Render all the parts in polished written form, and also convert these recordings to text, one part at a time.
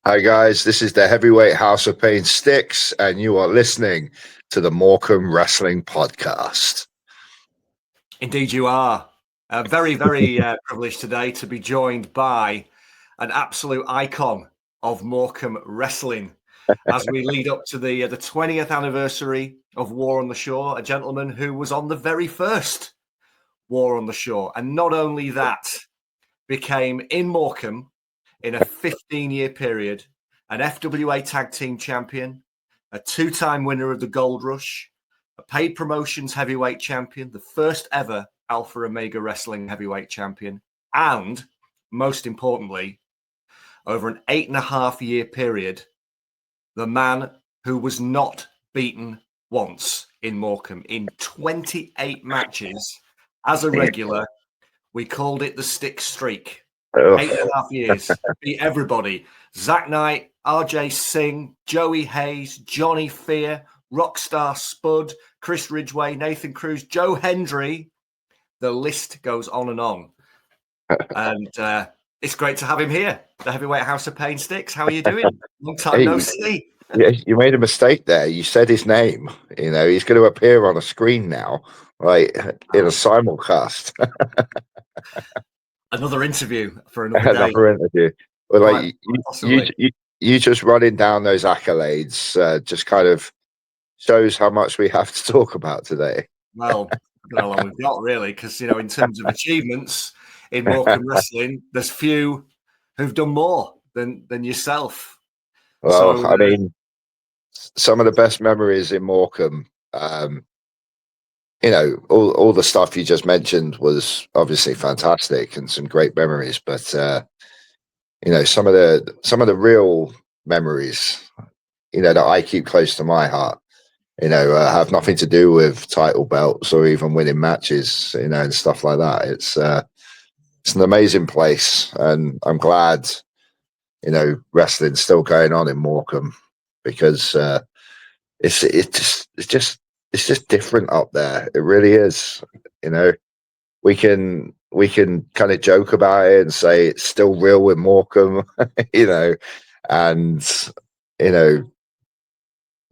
Hi guys, this is the Heavyweight House of Pain Stixx, and you are listening to the Morecambe Wrestling Podcast. Indeed you are. Very privileged today to be joined by an absolute icon of Morecambe Wrestling as we lead up to the 20th anniversary of War on the Shore, a gentleman who was on the very first War on the Shore. And not only that, became in Morecambe in a 15-year period, an FWA Tag Team Champion, a two-time winner of the Gold Rush, a paid promotions heavyweight champion, the first ever Alpha Omega Wrestling heavyweight champion, and most importantly, over an 8.5-year period, the man who was not beaten once in Morecambe in 28 matches as a regular. We called it the Stixx Streak. 8.5 years, beat everybody. Zach Knight, RJ Singh, Joey Hayes, Johnny Fear, Rockstar Spud, Chris Ridgway, Nathan Cruz, Joe Hendry. The list goes on and on. And it's great to have him here. The Heavyweight House of Pain Stixx. How are you doing? Long time no see. Yeah, you made a mistake there. You said his name. You know, he's going to appear on a screen now, right, in a simulcast. Another interview for another day. Another interview. Well, like you just running down those accolades just kind of shows how much we have to talk about today. Well, I don't know how long we've got really, because in terms of achievements in Morecambe Wrestling, there's few who've done more than yourself. Well, so, I mean, some of the best memories in Morecambe. All the stuff you just mentioned was obviously fantastic and some great memories, but some of the real memories, that I keep close to my heart, have nothing to do with title belts or even winning matches, and stuff like that. It's an amazing place, and I'm glad, wrestling's still going on in Morecambe because it's just different up there. It really is. We can kind of joke about it and say it's still real in Morecambe, and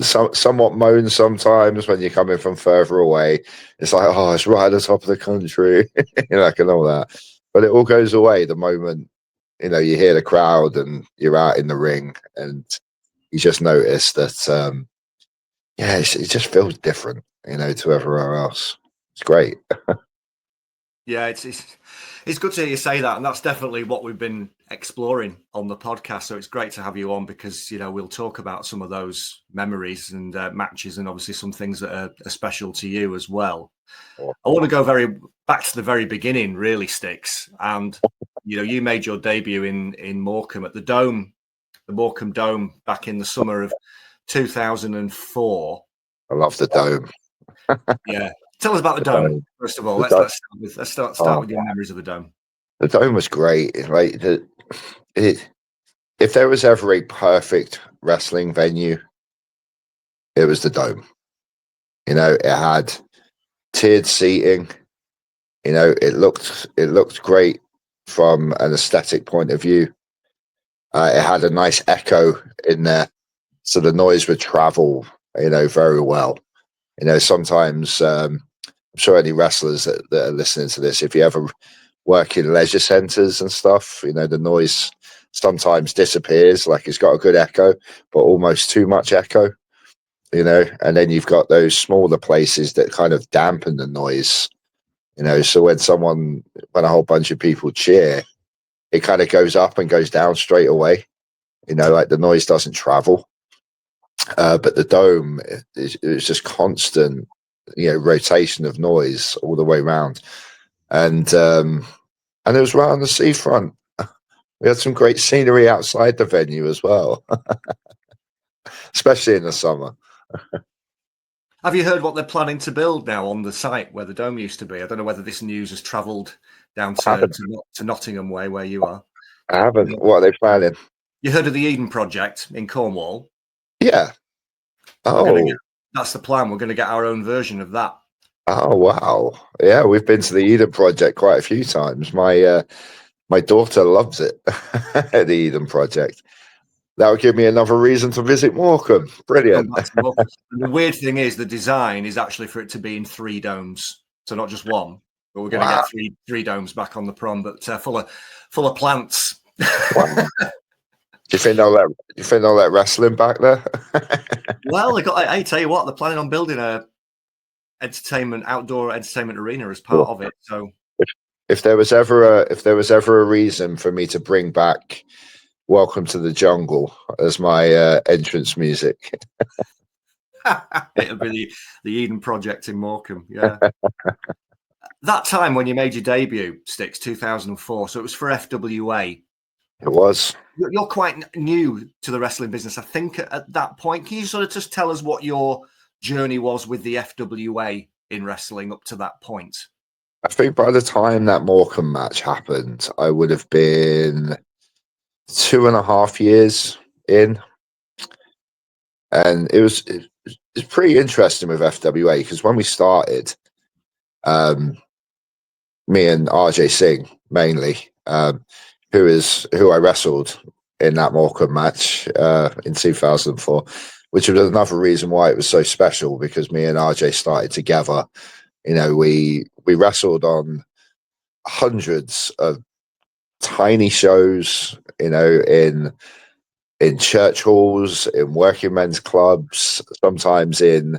somewhat moan sometimes when you're coming from further away. It's like, oh, it's right at the top of the country, and all that. But it all goes away the moment you hear the crowd and you're out in the ring, and you just notice that. Yeah, it just feels different, to everywhere else. It's great. Yeah, it's good to hear you say that, and that's definitely what we've been exploring on the podcast. So it's great to have you on because we'll talk about some of those memories and matches, and obviously some things that are special to you as well. I want to go back to the very beginning, really, Stixx. And you made your debut in Morecambe at the Dome, the Morecambe Dome, back in the summer of 2004. I love the Dome. Yeah, tell us about the Dome first of all. Let's start with your memories of the Dome. The Dome was great. Right, if there was ever a perfect wrestling venue, it was the Dome. It had tiered seating. It looked great from an aesthetic point of view. It had a nice echo in there, so the noise would travel, very well. Sometimes I'm sure any wrestlers that are listening to this, if you ever work in leisure centres and stuff, the noise sometimes disappears. Like it's got a good echo, but almost too much echo. And then you've got those smaller places that kind of dampen the noise. So when a whole bunch of people cheer, it kind of goes up and goes down straight away. Like the noise doesn't travel. But the Dome, it was just constant, rotation of noise all the way around, and it was right on the seafront. We had some great scenery outside the venue as well, especially in the summer. Have you heard what they're planning to build now on the site where the Dome used to be? I don't know whether this news has travelled down to Nottingham way, where you are. I haven't. What are they planning? You heard of the Eden Project in Cornwall? Yeah. That's the plan. We're going to get our own version of that. Oh, wow. Yeah, we've been to the Eden Project quite a few times. My daughter loves it, the Eden Project. that would give me another reason to visit Morecambe. Brilliant. Come back to Morecambe. And the weird thing is, the design is actually for it to be in 3 domes, so not just one. But we're going to get three domes back on the prom, but full of plants. Wow. Do you think they'll let wrestling back there? Well, I tell you what, they're planning on building a outdoor entertainment arena as part of it. So if there was ever a reason for me to bring back "Welcome to the Jungle" as my entrance music, it'll be the Eden Project in Morecambe. Yeah. That time when you made your debut, Stixx, 2004. So it was for FWA. It was. You're quite new to the wrestling business, I think, at that point. Can you sort of just tell us what your journey was with the FWA in wrestling up to that point? I think by the time that Morecambe match happened, I would have been 2.5 years in. And it's pretty interesting with FWA because when we started, me and RJ Singh mainly, who I wrestled in that Morecambe match in 2004, which was another reason why it was so special, because me and RJ started together. You know, we wrestled on hundreds of tiny shows, you know, in church halls, in working men's clubs, sometimes in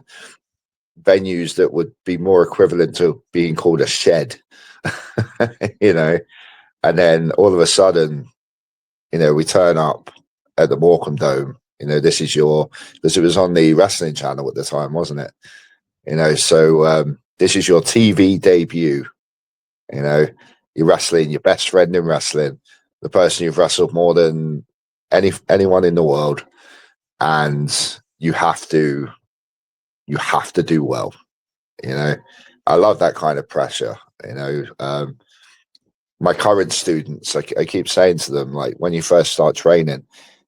venues that would be more equivalent to being called a shed, you know. And then all of a sudden, you know, we turn up at the Morecambe Dome. You know, this was on the wrestling channel at the time, wasn't it? You know, so this is your TV debut. You know, you're wrestling your best friend in wrestling, the person you've wrestled more than anyone in the world, and you have to do well. You know, I love that kind of pressure. You know, my current students, I keep saying to them, like, when you first start training,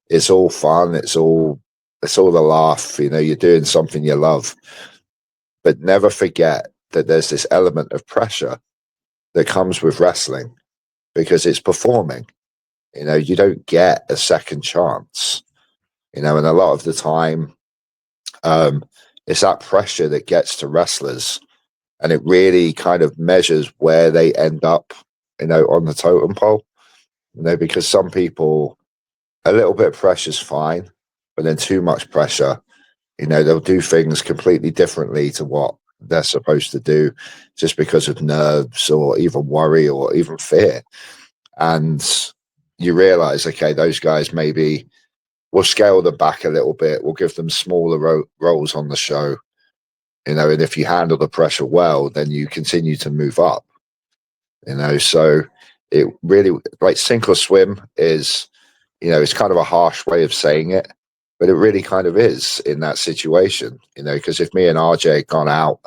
it's all fun, it's all a laugh. You know, you're doing something you love, but never forget that there's this element of pressure that comes with wrestling because it's performing. You know, you don't get a second chance. You know, and a lot of the time, it's that pressure that gets to wrestlers, and it really kind of measures where they end up, you know, on the totem pole. You know, because some people, a little bit of pressure is fine, but then too much pressure, you know, they'll do things completely differently to what they're supposed to do just because of nerves or even worry or even fear. And you realize, okay, those guys, maybe we'll scale them back a little bit. We'll give them smaller roles on the show, you know, and if you handle the pressure well, then you continue to move up, you know. So it really, like, sink or swim is, you know, it's kind of a harsh way of saying it, but it really kind of is in that situation, you know, because if me and RJ had gone out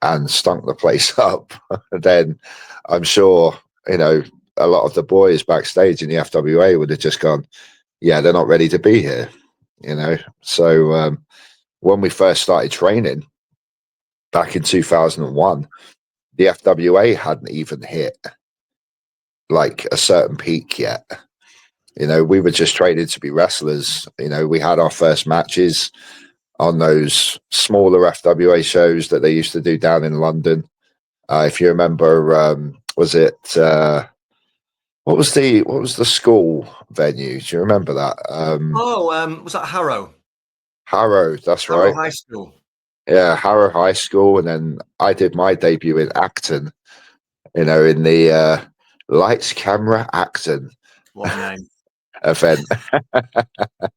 and stunk the place up, then I'm sure, you know, a lot of the boys backstage in the FWA would have just gone, yeah, they're not ready to be here, you know. So when we first started training back in 2001, the FWA hadn't even hit like a certain peak yet. You know, we were just training to be wrestlers. You know, we had our first matches on those smaller FWA shows that they used to do down in London. If you remember, was it what was the school venue? Do you remember that? Was that Harrow? Harrow, that's Harrow right. High School. Yeah, Harrow High School, and then I did my debut in Acton. You know, in the Lights Camera Acton. What a name. Event. But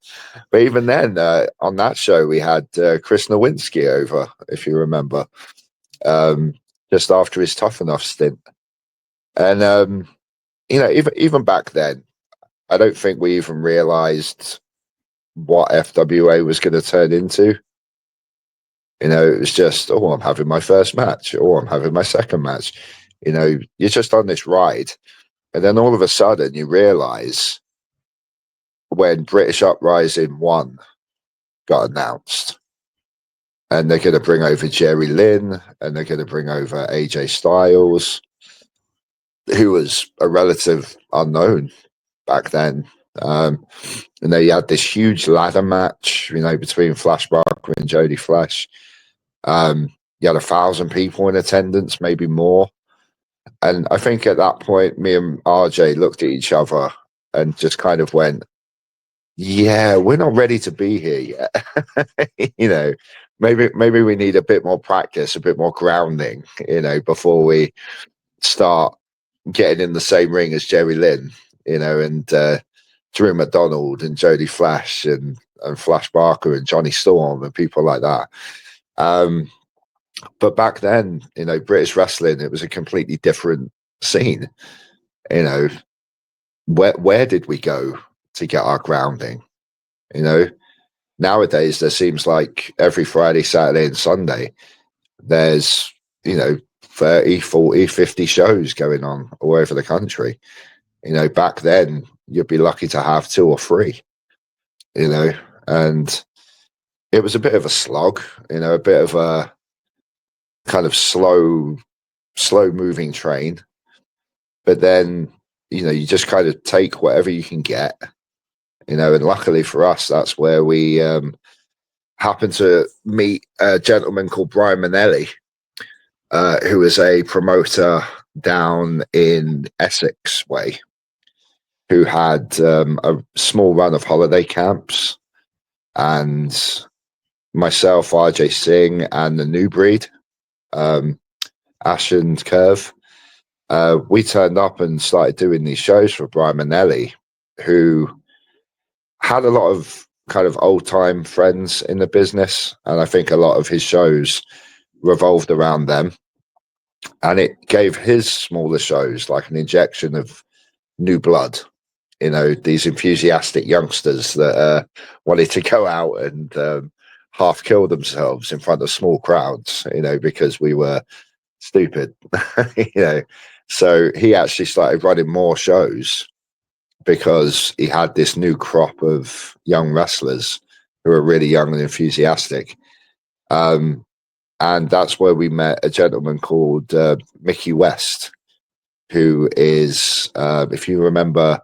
even then, on that show, we had Chris Nowinski over, if you remember, just after his Tough Enough stint. And, you know, even back then, I don't think we even realized what FWA was going to turn into. You know, it was just, oh, I'm having my first match. Oh, I'm having my second match. You know, you're just on this ride. And then all of a sudden you realize when British Uprising 1 got announced, and they're going to bring over Jerry Lynn, and they're going to bring over AJ Styles, who was a relative unknown back then, You know, you had this huge ladder match, you know, between Flash Barker and Jody Flash. You had 1,000 people in attendance, maybe more. And I think at that point, me and RJ looked at each other and just kind of went, yeah, we're not ready to be here yet. You know, maybe we need a bit more practice, a bit more grounding, you know, before we start getting in the same ring as Jerry Lynn, you know, and Drew McDonald and Jody Flash and Flash Barker and Johnny Storm and people like that. But back then, you know, British wrestling, it was a completely different scene. You know, where did we go to get our grounding? You know, nowadays there seems like every Friday, Saturday and Sunday, there's, you know, 30, 40, 50 shows going on all over the country. You know, back then you'd be lucky to have 2 or 3, you know, and it was a bit of a slog, you know, a bit of a kind of slow moving train. But then, you know, you just kind of take whatever you can get, you know, and luckily for us, that's where we happened to meet a gentleman called Brian Manelli, who was a promoter down in Essex way, who had a small run of holiday camps, and myself, RJ Singh, and the New Breed, Ash and Curve, we turned up and started doing these shows for Brian Manelli, who had a lot of kind of old time friends in the business, and I think a lot of his shows revolved around them, and it gave his smaller shows like an injection of new blood. You know, these enthusiastic youngsters that wanted to go out and half kill themselves in front of small crowds, you know, because we were stupid. You know, so he actually started running more shows because he had this new crop of young wrestlers who were really young and enthusiastic. And that's where we met a gentleman called Mickey West, who is, if you remember,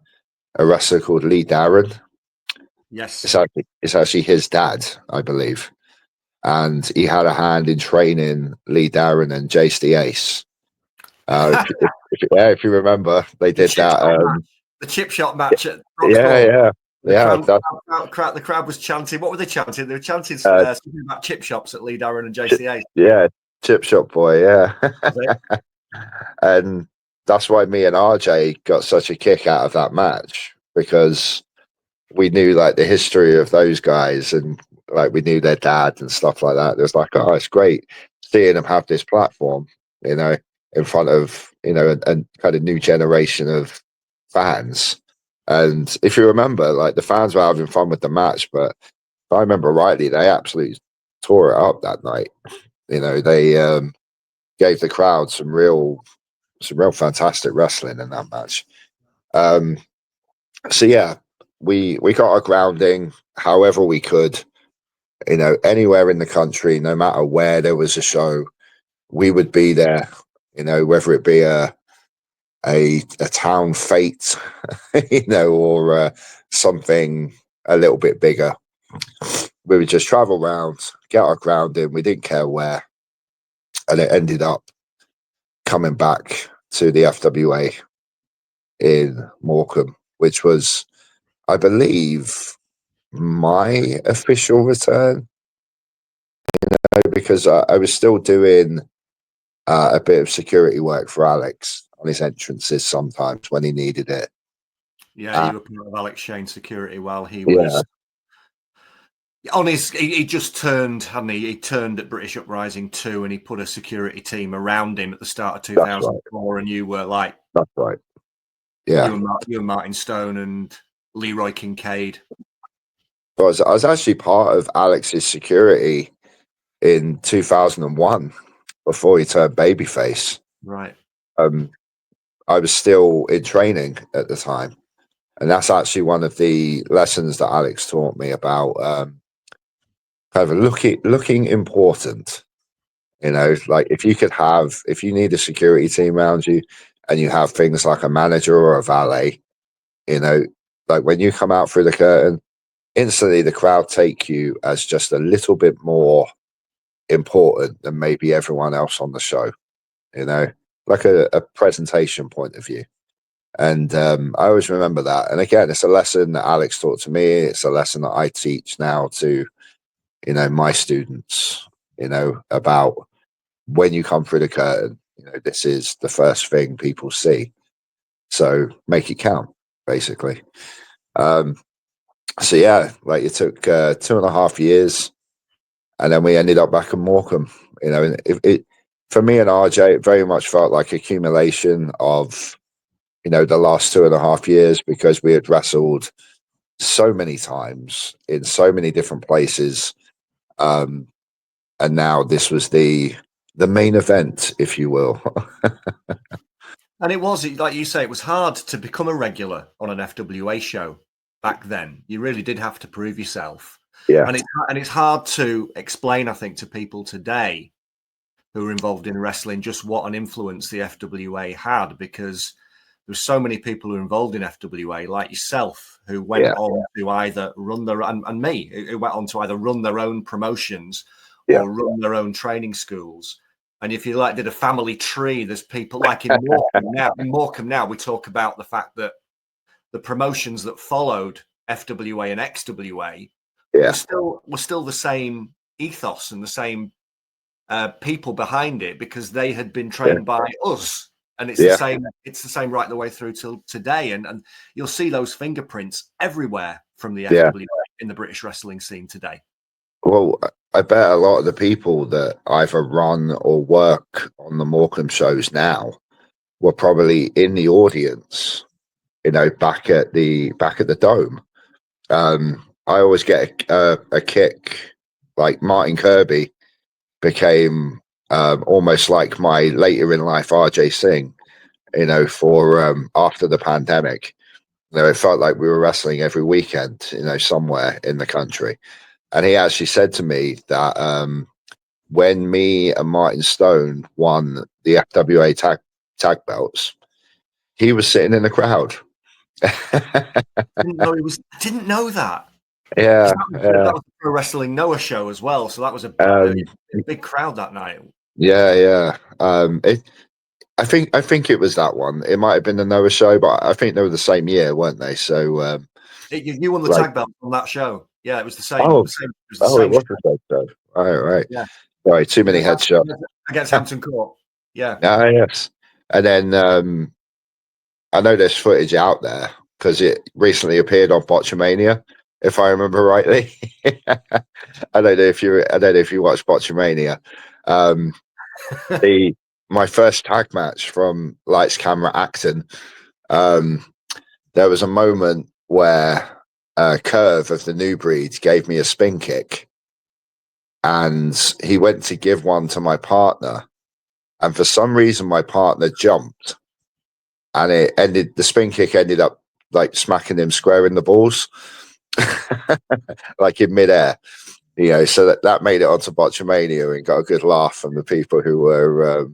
a wrestler called Lee Darren. Yes. It's actually his dad, I believe. And he had a hand in training Lee Darren and Jace the Ace. If you remember, they did that. The chip shot match at yeah. The crowd was chanting. What were they chanting? They were chanting something about chip shops at Lee Darren and Jace the Ace. Yeah, chip shop boy, yeah. And that's why me and RJ got such a kick out of that match, because we knew like the history of those guys, and like we knew their dad and stuff like that. It was like, oh, it's great seeing them have this platform, you know, in front of, you know, a kind of new generation of fans. And if you remember, like the fans were having fun with the match, but if I remember rightly, they absolutely tore it up that night. You know, they gave the crowd some real fantastic wrestling in that match. So yeah, we got our grounding however we could, you know, anywhere in the country, no matter where there was a show, we would be there, you know, whether it be a town fete, you know, or something a little bit bigger. We would just travel around, get our grounding. We didn't care where. And it ended up coming back to the FWA in Morecambe, which was, I believe, my official return, you know, because I was still doing a bit of security work for Alex on his entrances sometimes when he needed it. Yeah, you were part of Alex Shane's security while he was on his. He just turned, hadn't he? He turned at British Uprising 2, and he put a security team around him at the start of 2004. Right. And you were like, that's right. Yeah, you and Martin Stone and Leroy Kincaid. I was actually part of Alex's security in 2001 before he turned babyface. Right. I was still in training at the time, and that's actually one of the lessons that Alex taught me about kind of looking important. You know, like if you need a security team around you and you have things like a manager or a valet, you know, like when you come out through the curtain, instantly the crowd take you as just a little bit more important than maybe everyone else on the show, you know, like a presentation point of view. And I always remember that. And again, it's a lesson that Alex taught to me. It's a lesson that I teach now to, you know, my students, you know, about when you come through the curtain, you know, this is the first thing people see. So make it count, basically. So yeah, like it took 2.5 years, and then we ended up back in Morecambe. You know, it for me and RJ, it very much felt like accumulation of, you know, the last 2.5 years, because we had wrestled so many times in so many different places, and now this was the main event, if you will. And it was, like you say, it was hard to become a regular on an FWA show back then. You really did have to prove yourself. Yeah. And it's hard to explain, I think, to people today who are involved in wrestling just what an influence the FWA had, because there's so many people who are involved in FWA, like yourself, who went on to either run their and me, who went on to either run their own promotions or run their own training schools. And if you like did a family tree, there's people like in Morecambe now. In Morecambe now, we talk about the fact that the promotions that followed FWA and XWA were still the same ethos and the same people behind it, because they had been trained by us, and it's the same. It's the same right the way through till today, and you'll see those fingerprints everywhere from the FWA in the British wrestling scene today. Well, I bet a lot of the people that either run or work on the Morecambe shows now were probably in the audience, you know, back at the Dome. I always get a kick, like Martin Kirby became almost like my later in life RJ Singh, you know, for after the pandemic. You know, it felt like we were wrestling every weekend, you know, somewhere in the country. And he actually said to me that when me and Martin Stone won the FWA tag belts, he was sitting in the crowd. Didn't know that. Yeah, that was the Pro Wrestling Noah show as well. So that was a big crowd that night. Yeah. I think it was that one. It might have been the Noah show, but I think they were the same year, weren't they? So you won the tag belt on that show. Yeah, it was the same. Oh, it was the same show. Right. Yeah. Sorry, too many headshots against Hampton Court. Yeah. Yes. And then I know there's footage out there because it recently appeared on Botchamania, if I remember rightly. I don't know if you watched Botchamania. My first tag match from Lights Camera Acton, there was a moment where Curve of the New Breed gave me a spin kick, and he went to give one to my partner, and for some reason my partner jumped, and the spin kick ended up like smacking him square in the balls, like in midair, you know. So that made it onto Botchamania and got a good laugh from the people who were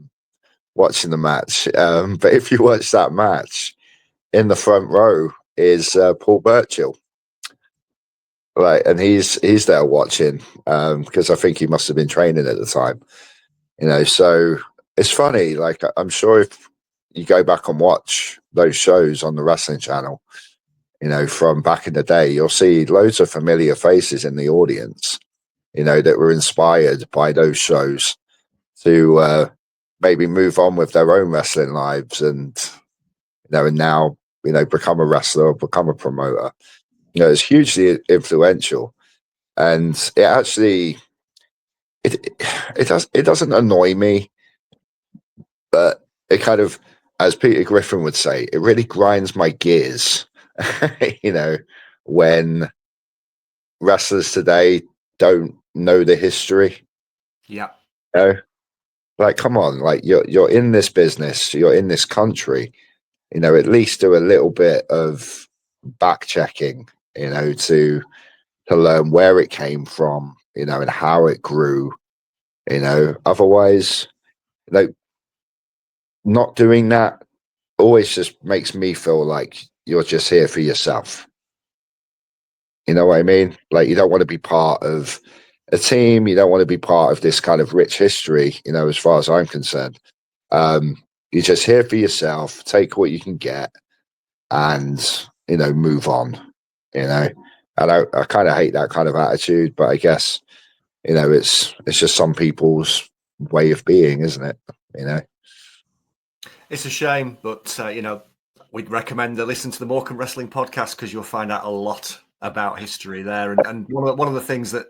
watching the match. But if you watch that match, in the front row is Paul Burchill. Right, and he's there watching because I think he must have been training at the time, you know. So it's funny. Like, I'm sure if you go back and watch those shows on the Wrestling Channel, you know, from back in the day, you'll see loads of familiar faces in the audience, you know, that were inspired by those shows to maybe move on with their own wrestling lives, and you know, and now, you know, become a wrestler or become a promoter. You know, it's hugely influential, and it actually it doesn't annoy me, but it kind of, as Peter Griffin would say, it really grinds my gears. You know, when wrestlers today don't know the history. Yeah. You know? Like, come on, like you're in this business, you're in this country, you know, at least do a little bit of back checking, you know, to learn where it came from, you know, and how it grew, you know. Otherwise, like, not doing that always just makes me feel like you're just here for yourself. You know what I mean? Like, you don't want to be part of a team. You don't want to be part of this kind of rich history, you know, as far as I'm concerned. You're just here for yourself, take what you can get, and, you know, move on, you know. And I kind of hate that kind of attitude, but I guess, you know, it's just some people's way of being, isn't it? You know? It's a shame, but, you know, we'd recommend to listen to the Morecambe Wrestling podcast because you'll find out a lot about history there. And one of the things that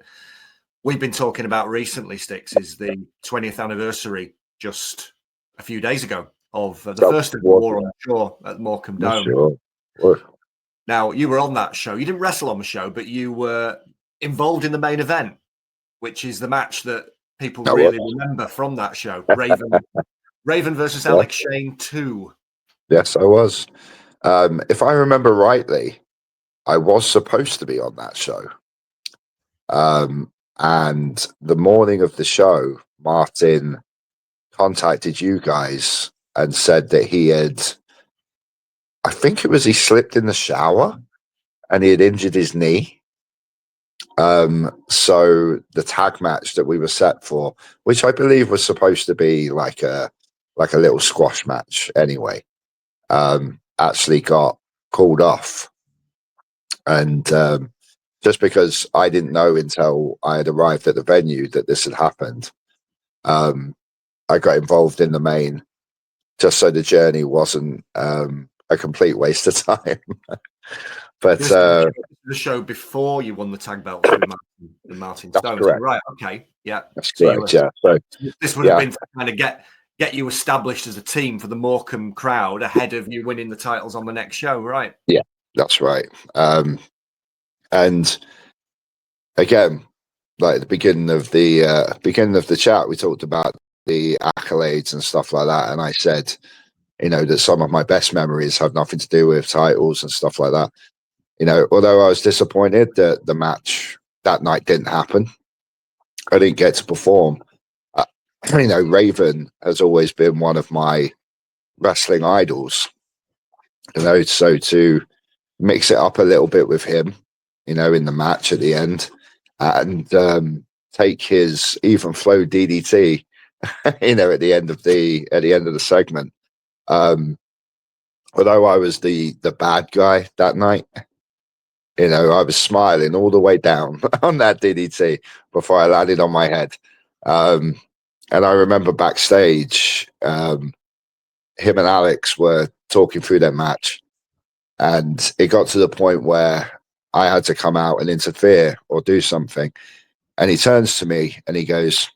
we've been talking about recently, Stixx, is the 20th anniversary just a few days ago of the first of the War on the Shore at Morecambe Dome. Sure. Now, you were on that show. You didn't wrestle on the show, but you were involved in the main event, which is the match that people really remember from that show. Raven versus Alex Shane 2. Yes, I was. If I remember rightly, I was supposed to be on that show. And the morning of the show, Martin contacted you guys and said that I think it was he slipped in the shower and he had injured his knee. So the tag match that we were set for, which I believe was supposed to be like a little squash match anyway, actually got called off. And just because I didn't know until I had arrived at the venue that this had happened, I got involved in the main just so the journey wasn't a complete waste of time. But the show before you won the tag belt through Martin Stone. Correct. Right, okay. Yeah. That's correct, yeah. So this would have been to kind of get you established as a team for the Morecambe crowd ahead of you winning the titles on the next show, right? Yeah, that's right. And again, like at the beginning of the chat, we talked about the accolades and stuff like that, and I said, you know, that some of my best memories have nothing to do with titles and stuff like that. You know, although I was disappointed that the match that night didn't happen, I didn't get to perform. You know, Raven has always been one of my wrestling idols. You know, so to mix it up a little bit with him, you know, in the match at the end, and take his even flow DDT, you know, at the end of the segment. Although I was the bad guy that night, you know, I was smiling all the way down on that DDT before I landed on my head. And I remember backstage, him and Alex were talking through their match, and it got to the point where I had to come out and interfere or do something. And he turns to me and he goes,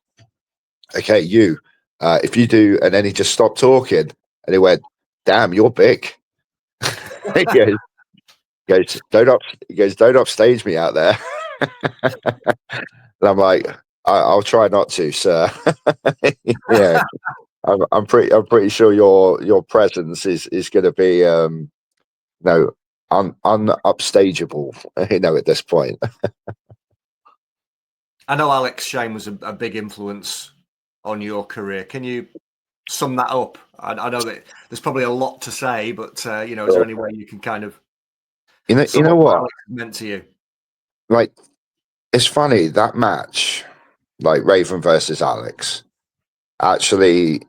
"Okay, you, if you do," and then he just stopped talking and he went, "Damn, you're big." He goes, "Don't upstage me out there." And I'm like, I'll try not to, sir. Yeah, I'm pretty sure your presence is going to be unupstageable, you know, at this point. I know Alex Shane was a big influence on your career. Can you sum that up? I know that there's probably a lot to say, but you know, is there any way you can kind of you know what Alex meant to you? Like, it's funny, that match, like Raven versus Alex, actually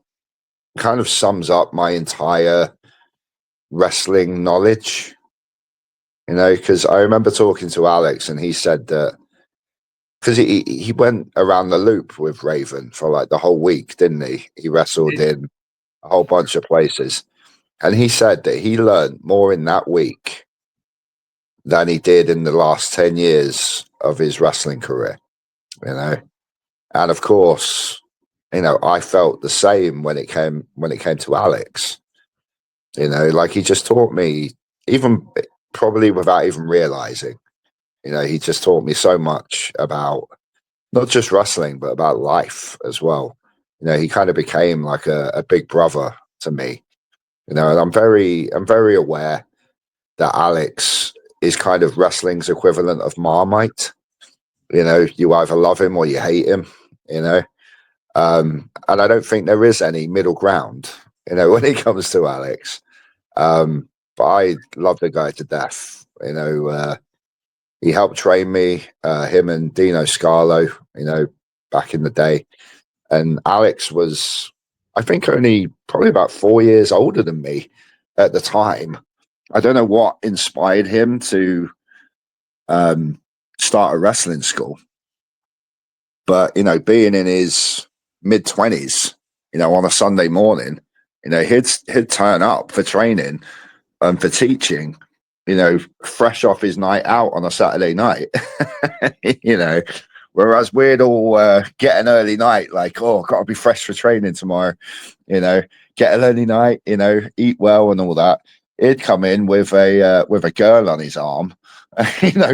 kind of sums up my entire wrestling knowledge. You know, because I remember talking to Alex and he said that because he went around the loop with Raven for like the whole week, didn't he? He wrestled in a whole bunch of places. And he said that he learned more in that week than he did in the last 10 years of his wrestling career, you know? And of course, you know, I felt the same when it came to Alex. You know, like he just taught me, even probably without even realizing, you know, he just taught me so much about not just wrestling, but about life as well. You know, he kind of became like a big brother to me. You know, and I'm very aware that Alex is kind of wrestling's equivalent of Marmite. You know, you either love him or you hate him, you know. And I don't think there is any middle ground, you know, when it comes to Alex. But I love the guy to death, you know. He helped train me, him and Dino Scarlo, back in the day. And Alex was, I think, only probably about 4 years older than me at the time. I don't know what inspired him to start a wrestling school, but being in his mid-20s, on a Sunday morning, he'd turn up for training and for teaching, fresh off his night out on a Saturday night, whereas we'd all get an early night, like, oh, got to be fresh for training tomorrow, get an early night, eat well and all that. He'd come in with a girl on his arm,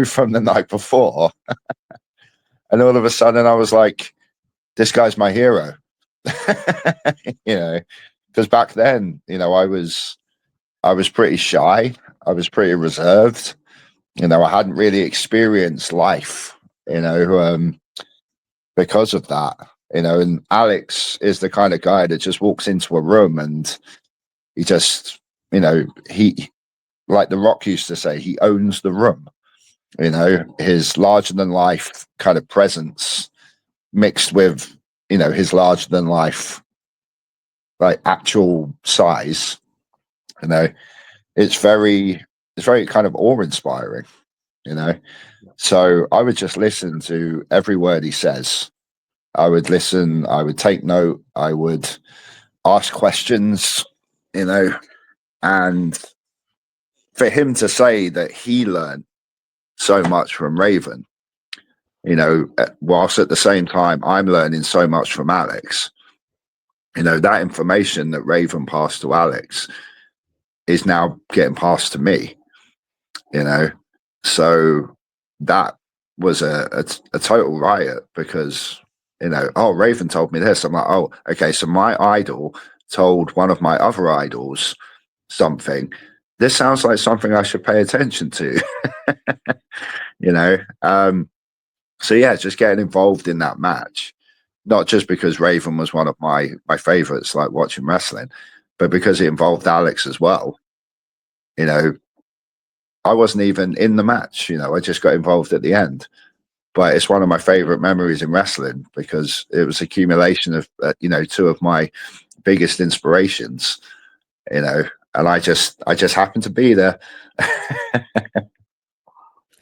from the night before. And all of a sudden I was like, this guy's my hero, because back then, I was pretty shy. I was pretty reserved. I hadn't really experienced life, because of that, and Alex is the kind of guy that just walks into a room and he just, he, like The Rock used to say, he owns the room. His larger than life kind of presence mixed with, his larger than life, like actual size, it's very kind of awe-inspiring, so I would just listen to every word he says. I would listen, I would take note, I would ask questions, and for him to say that he learned so much from Raven, whilst at the same time I'm learning so much from Alex, that information that Raven passed to Alex is now getting passed to me, so that was a total riot, because oh, Raven told me this. I'm like, oh, okay, so my idol told one of my other idols something. This sounds like something I should pay attention to. So yeah, just getting involved in that match, not just because Raven was one of my favorites, like watching wrestling, but because it involved Alex as well. I wasn't even in the match, I just got involved at the end. But it's one of my favorite memories in wrestling, because it was accumulation of, two of my biggest inspirations, and I just happened to be there.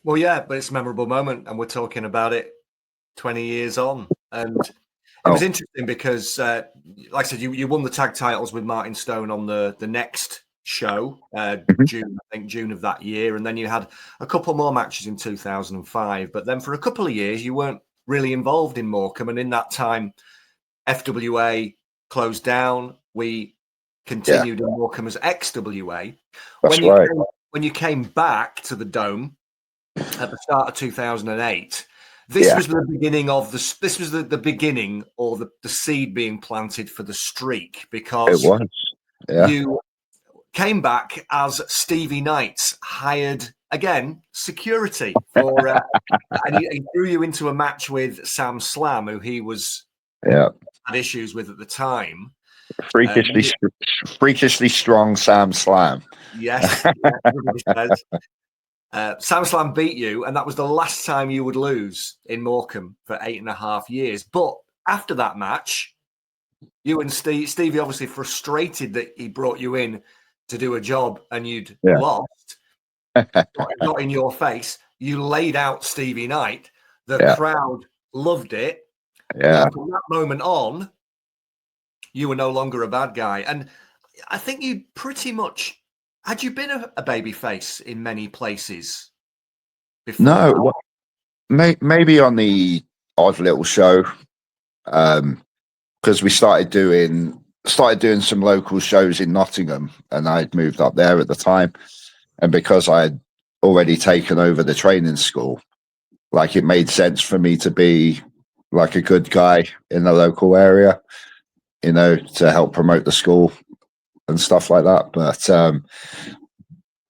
Well, yeah, but it's a memorable moment, and we're talking about it 20 years on. And it was interesting because, like I said, you won the tag titles with Martin Stone on the next show, June of that year. And then you had a couple more matches in 2005. But then for a couple of years, you weren't really involved in Morecambe. And in that time, FWA closed down. We continued in Morecambe as XWA. That's right. When you came back to the Dome at the start of 2008, this was the beginning of this was the beginning, or the seed being planted for the streak, because it was. You came back as Stevie Knight's hired, again, security for, and he threw you into a match with Sam Slam, who he was had issues with at the time. Freakishly strong Sam Slam. Yes, everybody says. Sam Slam beat you, and that was the last time you would lose in Morecambe for 8.5 years. But after that match, you and Stevie, obviously frustrated that he brought you in to do a job and you'd lost, got in your face. You laid out Stevie Knight. The crowd loved it. Yeah. From that moment on, you were no longer a bad guy. And I think you pretty much, had you been a baby face in many places before? No, maybe on the odd little show, because we started doing some local shows in Nottingham, and I'd moved up there at the time, and because I had already taken over the training school, like, it made sense for me to be like a good guy in the local area, to help promote the school and stuff like that, but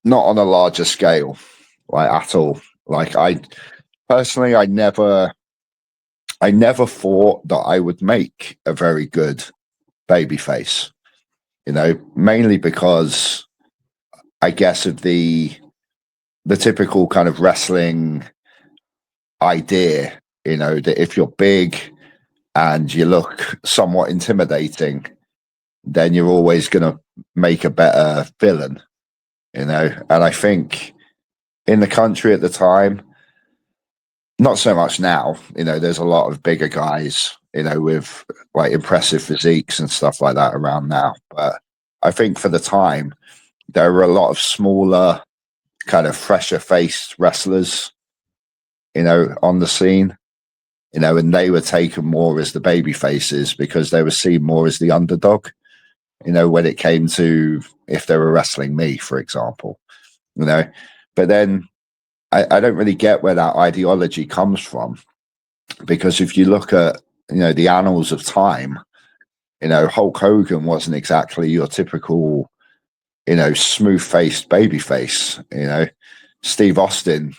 not on a larger scale, like, at all. Like, I personally, I never thought that I would make a very good babyface, mainly because I guess of the typical kind of wrestling idea, that if you're big and you look somewhat intimidating, then you're always going to make a better villain, And I think in the country at the time, not so much now, there's a lot of bigger guys, with like impressive physiques and stuff like that around now. But I think for the time, there were a lot of smaller, kind of fresher faced wrestlers, on the scene, and they were taken more as the baby faces because they were seen more as the underdog, when it came to if they were wrestling me, for example, but then I don't really get where that ideology comes from, because if you look at, the annals of time, Hulk Hogan wasn't exactly your typical, smooth-faced babyface. Steve Austin,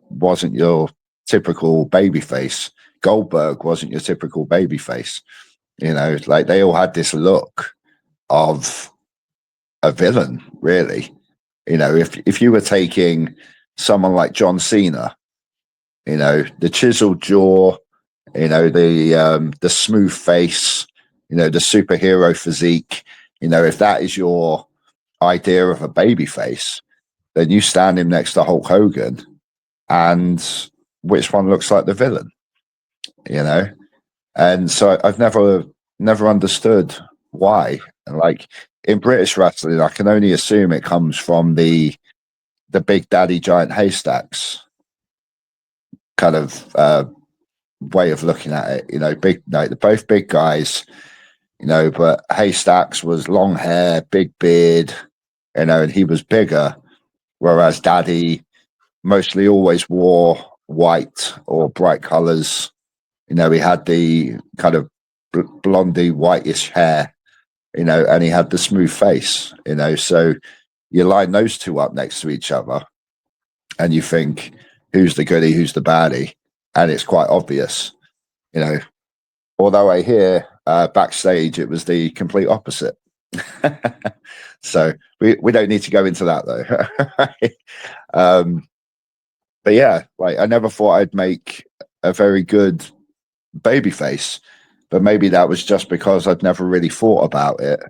wasn't your typical babyface. Goldberg wasn't your typical babyface. Like they all had this look of a villain, really. If you were taking someone like John Cena, the chiseled jaw, the smooth face, the superhero physique, if that is your idea of a baby face, then you stand him next to Hulk Hogan, and which one looks like the villain, And so I've never understood why. And like in British wrestling, I can only assume it comes from the big daddy giant haystacks kind of way of looking at it. Big, they're both big guys, but Haystacks was long hair, big beard, and he was bigger, whereas Daddy mostly always wore white or bright colors. He had the kind of blondie, whitish hair, and he had the smooth face, so you line those two up next to each other and you think, who's the goodie, who's the baddie? And it's quite obvious, although I hear backstage it was the complete opposite. So we don't need to go into that though. But yeah, like I never thought I'd make a very good babyface, but maybe that was just because I'd never really thought about it,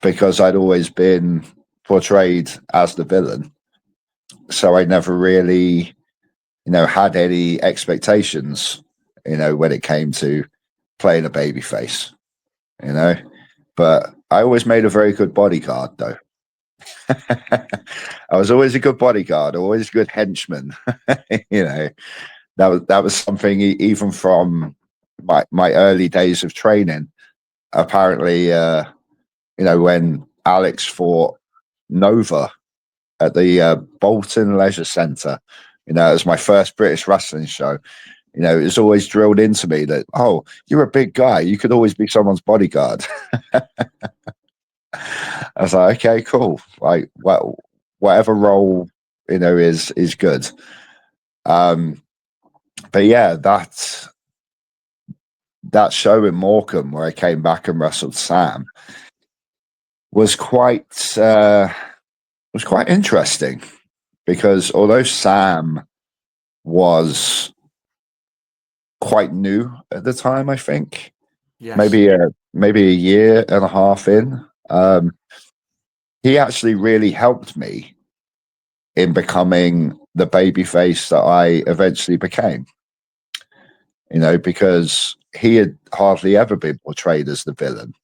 because I'd always been portrayed as the villain. So I never really, had any expectations, when it came to playing a baby face, but I always made a very good bodyguard though. I was always a good bodyguard, always a good henchman. That was something even from my early days of training. Apparently, when Alex fought Nova at the Bolton Leisure Centre, it was my first British wrestling show. It was always drilled into me that, oh, you're a big guy, you could always be someone's bodyguard. I was like, okay, cool. Like, well, whatever role is good. But yeah, that show in Morecambe where I came back and wrestled Sam was quite interesting, because although Sam was quite new at the time, I think, yes, maybe a year and a half in, he actually really helped me in becoming the babyface that I eventually became. Because he had hardly ever been portrayed as the villain.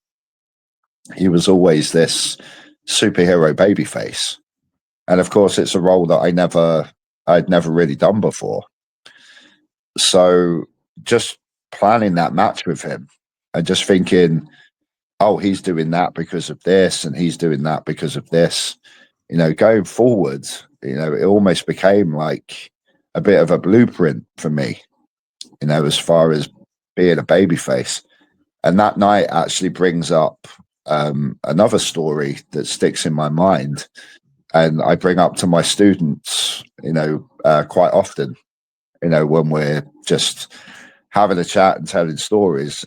He was always this superhero babyface. And of course, it's a role that I'd never really done before. So just planning that match with him and just thinking, oh, he's doing that because of this, and he's doing that because of this, going forward, it almost became like a bit of a blueprint for me, as far as being a babyface. And that night actually brings up another story that sticks in my mind, and I bring up to my students, quite often, when we're just having a chat and telling stories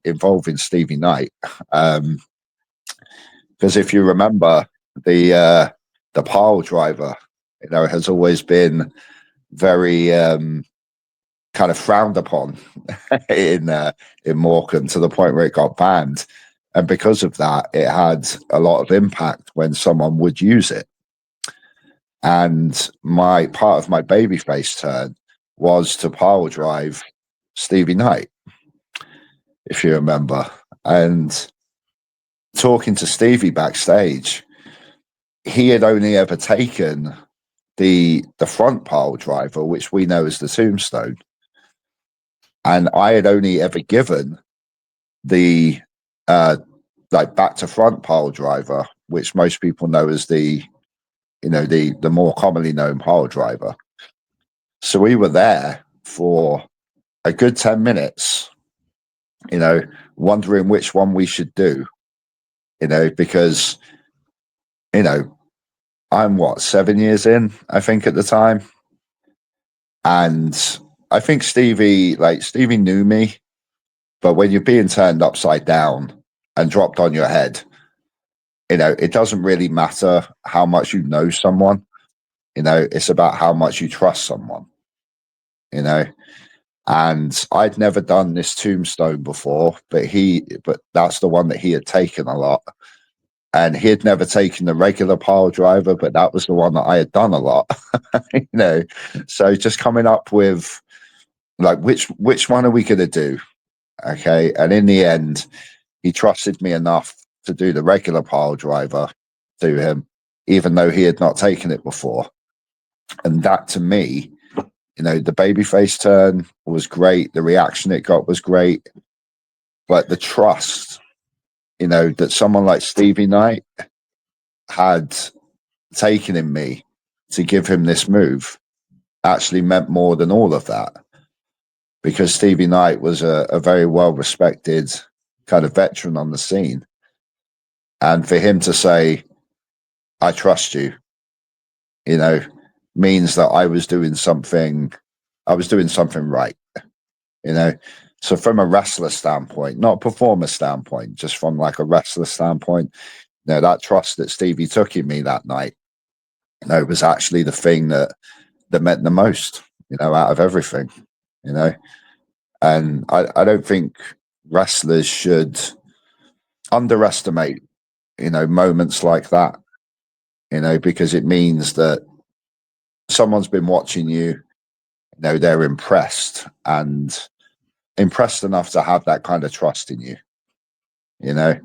involving Stevie Knight. Because if you remember, the pile driver, has always been very kind of frowned upon in Morecambe, to the point where it got banned. And because of that, it had a lot of impact when someone would use it. And my part of my babyface turn was to pile drive Stevie Knight, if you remember. And talking to Stevie backstage, he had only ever taken the front pile driver, which we know as the tombstone, and I had only ever given the like back to front pile driver, which most people know as the more commonly known pile driver. So we were there for a good 10 minutes, wondering which one we should do, because I'm 7 years in, I think, at the time. And I think Stevie knew me, but when you're being turned upside down and dropped on your head, it doesn't really matter how much you know someone. It's about how much you trust someone, and I'd never done this tombstone before, but that's the one that he had taken a lot. And he had never taken the regular pile driver, but that was the one that I had done a lot. So just coming up with which one are we going to do? Okay. And in the end, he trusted me enough to do the regular pile driver to him, even though he had not taken it before. And that, to me, the babyface turn was great. The reaction it got was great. But the trust, that someone like Stevie Knight had taken in me to give him this move actually meant more than all of that. Because Stevie Knight was a very well-respected kind of veteran on the scene. And for him to say, I trust you, means that I was doing something right, So from a wrestler standpoint, not a performer standpoint, just from like a wrestler standpoint, that trust that Stevie took in me that night, was actually the thing that meant the most, out of everything, And I don't think wrestlers should underestimate, moments like that, because it means that someone's been watching you, they're impressed enough to have that kind of trust in you, a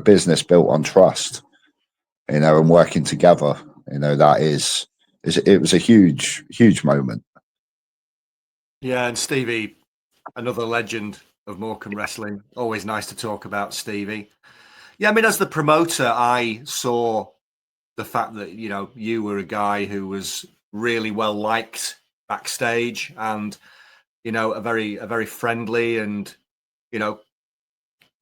business built on trust, and working together, it was a huge, huge moment. Yeah, and Stevie, another legend of Morecambe Wrestling. Always nice to talk about Stevie. Yeah, I mean, as the promoter, I saw the fact that, you were a guy who was really well liked backstage, and, a very friendly and,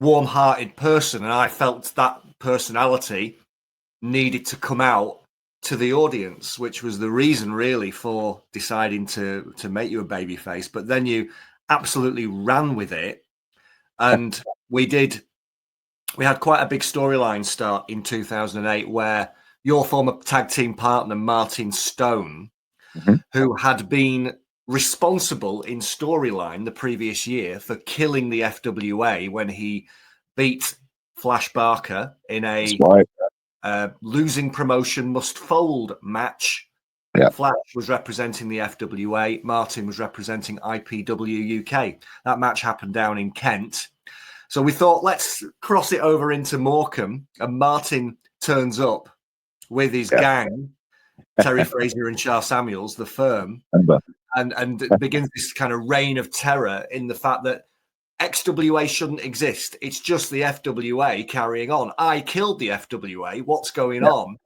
warm-hearted person. And I felt that personality needed to come out to the audience, which was the reason really for deciding to make you a babyface. But then you absolutely ran with it, and we had quite a big storyline start in 2008 where your former tag team partner Martin Stone, who had been responsible in storyline the previous year for killing the FWA when he beat Flash Barker in a losing promotion must fold match. Yeah. Flash was representing the FWA. Martin was representing IPW UK. That match happened down in Kent. So we thought, let's cross it over into Morecambe. And Martin turns up with his gang, Terry Fraser and Charles Samuels, the Firm, and begins this kind of reign of terror in the fact that XWA shouldn't exist. It's just the FWA carrying on. I killed the FWA. What's going on?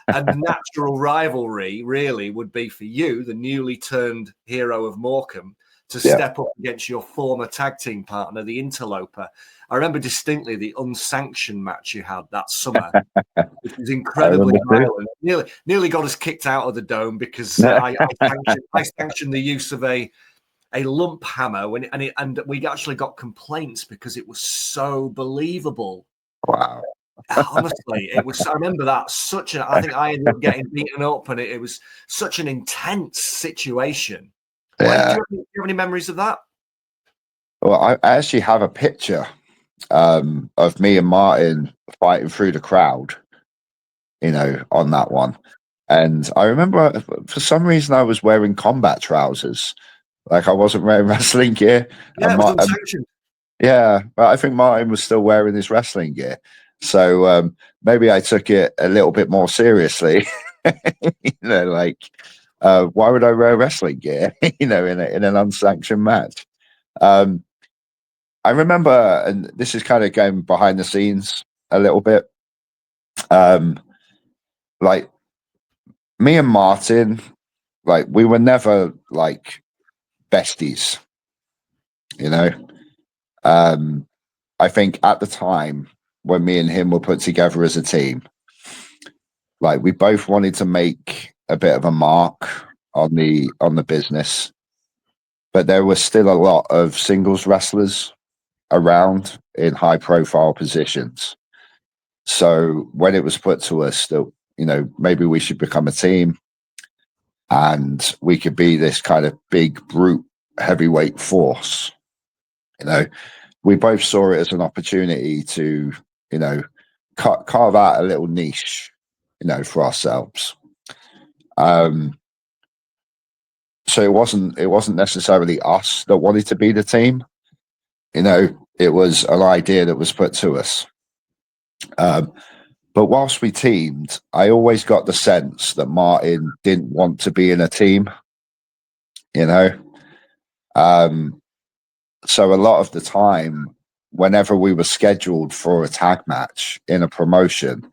And the natural rivalry really would be for you, the newly turned hero of Morecambe, to step up against your former tag team partner, the Interloper. I remember distinctly the unsanctioned match you had that summer, which was incredibly violent. Nearly got us kicked out of the Dome because I sanctioned the use of a lump hammer and we actually got complaints because it was so believable. Wow. Honestly, it was. I remember that I think I ended up getting beaten up, and it was such an intense situation. Yeah. Do you have any memories of that? Well, I actually have a picture of me and Martin fighting through the crowd, on that one. And I remember for some reason I was wearing combat trousers, like I wasn't wearing wrestling gear. Yeah, it was unsanctioned. Yeah, but I think Martin was still wearing his wrestling gear, so maybe I took it a little bit more seriously. Like why would I wear wrestling gear? In an unsanctioned match. I remember, and this is kind of going behind the scenes a little bit. Like me and Martin, like we were never like besties, you know. I think at the time when me and him were put together as a team, like we both wanted to make a bit of a mark on the business, but there was still a lot of singles wrestlers around in high profile positions. So when it was put to us that, maybe we should become a team and we could be this kind of big brute heavyweight force, we both saw it as an opportunity to, carve out a little niche, for ourselves. So it wasn't necessarily us that wanted to be the team. It was an idea that was put to us. But whilst we teamed, I always got the sense that Martin didn't want to be in a team, So a lot of the time, whenever we were scheduled for a tag match in a promotion,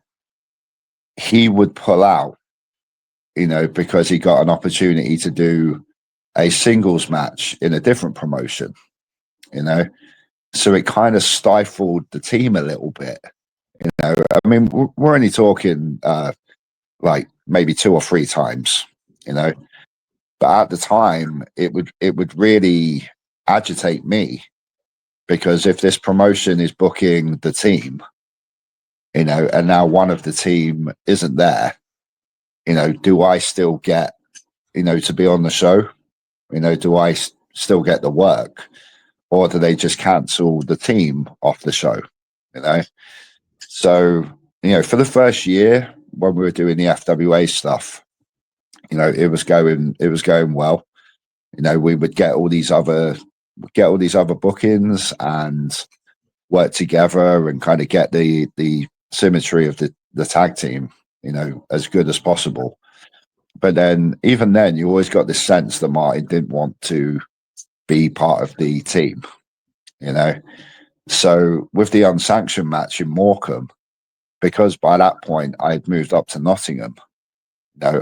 he would pull out, because he got an opportunity to do a singles match in a different promotion, So it kind of stifled the team a little bit. I mean, we're only talking like maybe 2 or 3 times, But at the time, it would really agitate me, because if this promotion is booking the team, and now one of the team isn't there, do I still get, to be on the show? Do I still get the work, or do they just cancel the team off the show? So, for the first year when we were doing the FWA stuff, it was going well. We would get all these other bookings and work together and kind of get the symmetry of the tag team, as good as possible. But then, even then, you always got this sense that Martin didn't want to be part of the team, So with the unsanctioned match in Morecambe, because by that point I had moved up to Nottingham,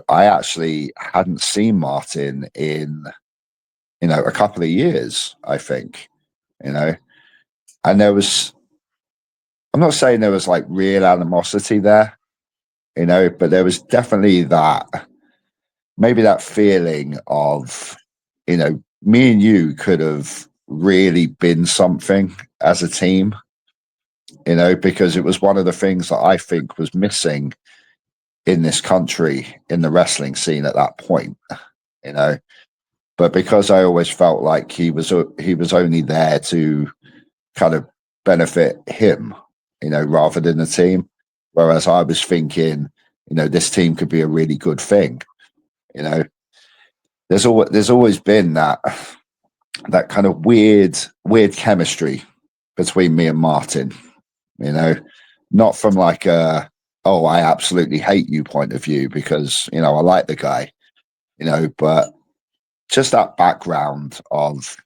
I actually hadn't seen Martin in, a couple of years, I think, and I'm not saying there was like real animosity there, but there was definitely maybe that feeling of, me and you could have really been something as a team, because it was one of the things that I think was missing in this country, in the wrestling scene at that point, But because I always felt like he was only there to kind of benefit him, rather than the team. Whereas I was thinking, this team could be a really good thing. There's always been that kind of weird chemistry between me and Martin, not from like a, oh, I absolutely hate you point of view, because, I like the guy, but just that background of,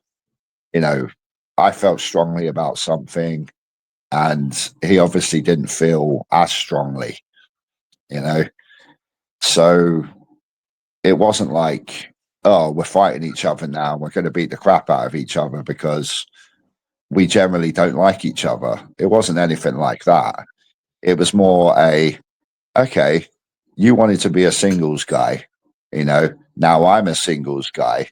I felt strongly about something and he obviously didn't feel as strongly, So it wasn't like, oh, we're fighting each other now, we're going to beat the crap out of each other because we generally don't like each other. It wasn't anything like that. It was more okay, you wanted to be a singles guy, now I'm a singles guy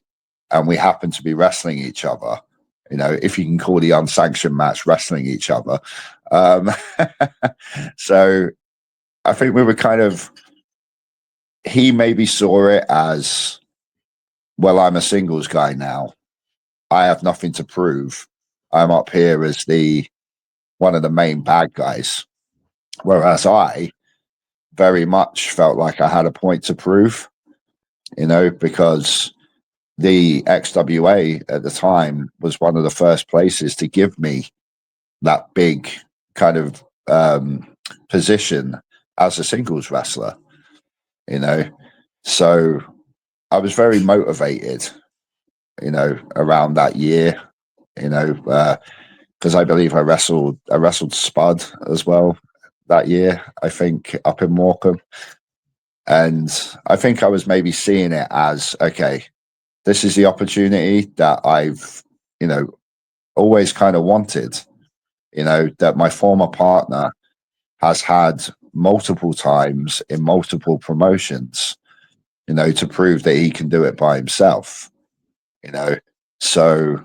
and we happen to be wrestling each other, if you can call the unsanctioned match wrestling each other. Um, so I think we were he maybe saw it as, well, I'm a singles guy now. I have nothing to prove. I'm up here as one of the main bad guys. Whereas I very much felt like I had a point to prove, because the XWA at the time was one of the first places to give me that big kind of position as a singles wrestler, So I was very motivated, around that year, because I believe I wrestled Spud as well that year, I think, up in Morecambe. And I think I was maybe seeing it as, okay, this is the opportunity that I've, always kind of wanted, that my former partner has had multiple times in multiple promotions, to prove that he can do it by himself, So,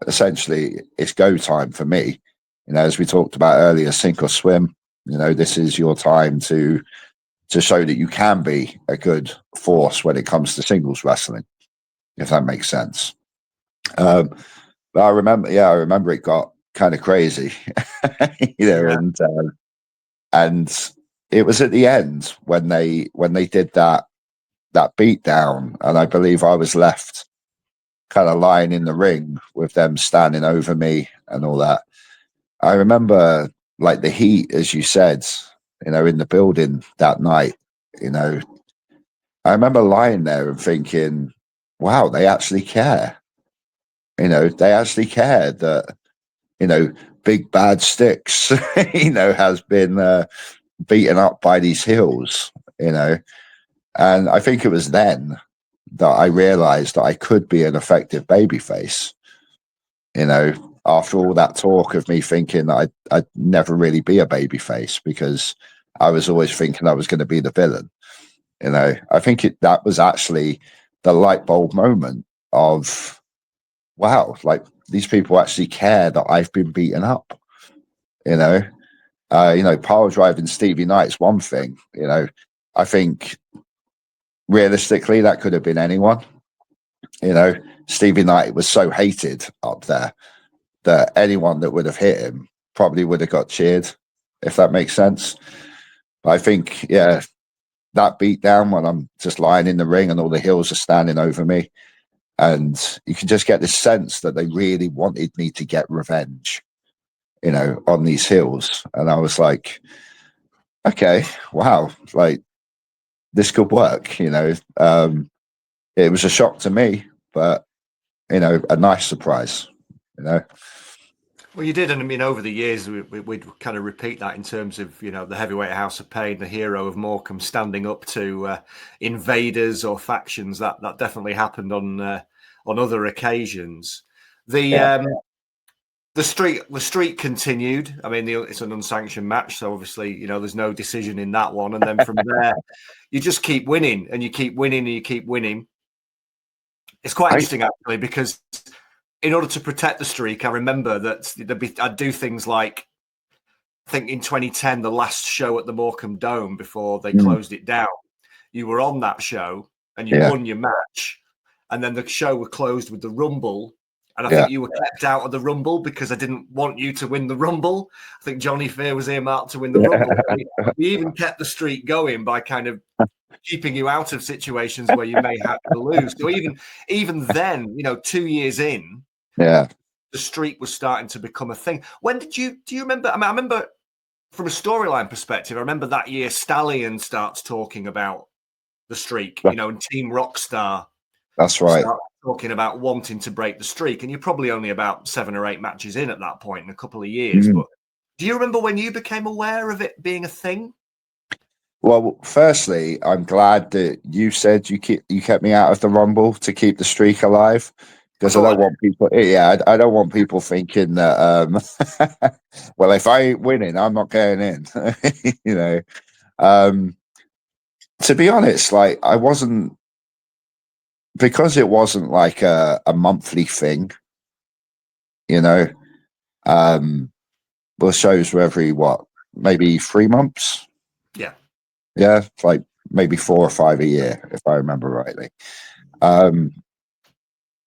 essentially it's go time for me, as we talked about earlier, sink or swim, this is your time to show that you can be a good force when it comes to singles wrestling, if that makes sense. But I remember it got kind of crazy, and it was at the end when they did that beat down, and I believe I was left kind of lying in the ring with them standing over me and all that. I remember, like, the heat, as you said, in the building that night, I remember lying there and thinking, wow, they actually care. They actually care that, big bad Stixx, has been beaten up by these heels, And I think it was then that I realized that I could be an effective babyface, after all that talk of me thinking that I'd never really be a babyface because I was always thinking I was going to be the villain. I think that was actually the light bulb moment of, wow, like, these people actually care that I've been beaten up, pile driving Stevie Knight's one thing, I think realistically that could have been anyone. Stevie Knight was so hated up there that anyone that would have hit him probably would have got cheered, if that makes sense. But I think, yeah, that beat down when I'm just lying in the ring and all the heels are standing over me, and you can just get this sense that they really wanted me to get revenge, on these heels. And I was like, okay, wow, like, this could work, it was a shock to me, but, a nice surprise, Well, you did, and I mean, over the years, we'd kind of repeat that in terms of, the heavyweight House of Pain, the hero of Morecambe, standing up to invaders or factions. That definitely happened on other occasions. The streak continued. I mean, it's an unsanctioned match, so obviously, there's no decision in that one. And then from there, you just keep winning, and you keep winning, and you keep winning. It's quite interesting, actually, because in order to protect the streak, I remember that I'd do things like, I think in 2010, the last show at the Morecambe Dome before they closed it down, you were on that show and you won your match. And then the show was closed with the Rumble. And I think you were kept out of the Rumble because I didn't want you to win the Rumble. I think Johnny Fear was earmarked to win the Rumble. We even kept the streak going by kind of keeping you out of situations where you may have to lose. So even then, 2 years in, the streak was starting to become a thing. When do you remember? I mean, I remember from a storyline perspective, I remember that year Stallion starts talking about the streak, and Team Rockstar. That's right. Talking about wanting to break the streak. And you're probably only about 7 or 8 matches in at that point in a couple of years. But do you remember when you became aware of it being a thing? Well, firstly, I'm glad that you said you kept me out of the Rumble to keep the streak alive, because I don't want people. Yeah, I don't want people thinking that. Well, if I ain't winning, I'm not going in. To be honest, like, I wasn't, because it wasn't like a monthly thing. well, shows were every maybe 3 months. Yeah. Yeah, like maybe 4 or 5 a year, if I remember rightly.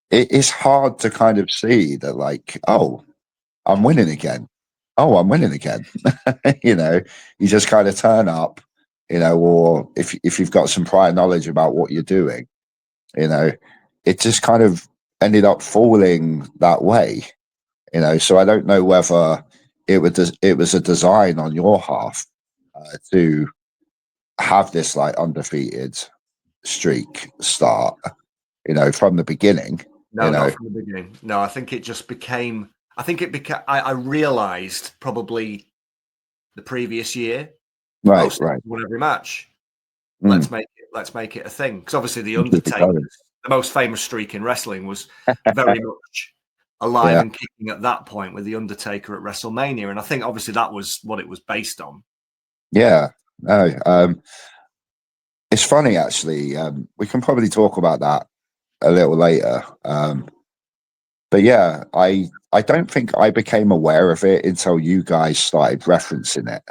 It's hard to kind of see that, like, oh, I'm winning again. Oh, I'm winning again. You just kind of turn up, or if you've got some prior knowledge about what you're doing, it just kind of ended up falling that way. So I don't know whether it was a design on your half to have this like undefeated streak start, from the beginning. No, not from the beginning. No, I think it just became. I think it became. I realised probably the previous year. Right. Won every match. Let's make it a thing. Because obviously the Undertaker, the most famous streak in wrestling, was very much alive and kicking at that point with the Undertaker at WrestleMania, and I think obviously that was what it was based on. Yeah. No. It's funny actually. We can probably talk about that a little later. But yeah, I don't think I became aware of it until you guys started referencing it.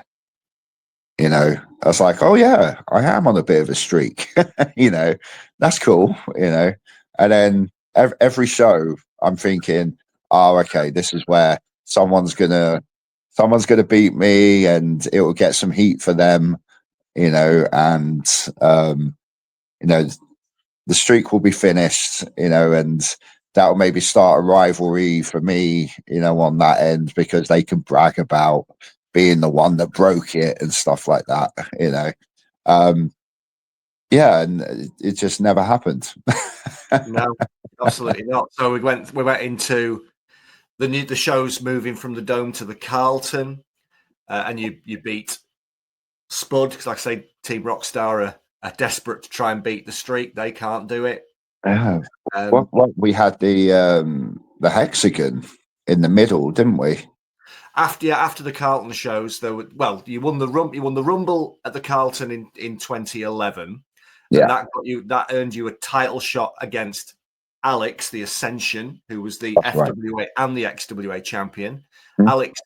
I was like, oh yeah, I am on a bit of a streak. That's cool. And then every show, I'm thinking, oh, okay, this is where someone's gonna beat me, and it will get some heat for them. And the streak will be finished. And that'll maybe start a rivalry for me, on that end, because they can brag about being the one that broke it and stuff like that, yeah, and it just never happened. No, absolutely not. So we went into the shows moving from the Dome to the Carlton, and you beat Spud, because like I say, Team Rockstar are desperate to try and beat the streak. They can't do it. Yeah. We had the hexagon in the middle, didn't we? After the Carlton shows, you won the Rumble at the Carlton in 2011, and that earned you a title shot against Alex, the Ascension, who was the FWA and the XWA champion. Alex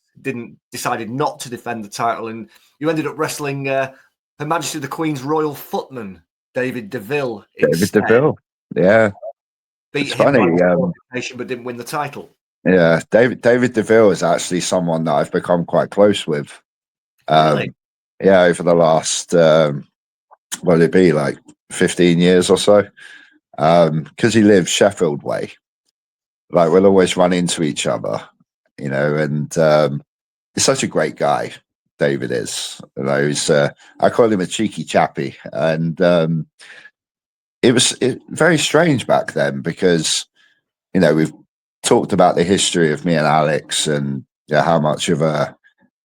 decided not to defend the title, and you ended up wrestling Her Majesty the Queen's Royal Footman, David DeVille. DeVille, yeah. Beat him by but didn't win the title. Yeah, David DeVille is actually someone that I've become quite close with. Really? Yeah, over the last, what would it be, like 15 years or so? Because he lives Sheffield way. Like, we'll always run into each other, and he's such a great guy, David is. He's, I call him a cheeky chappy. And it was very strange back then because, we've talked about the history of me and Alex and how much of a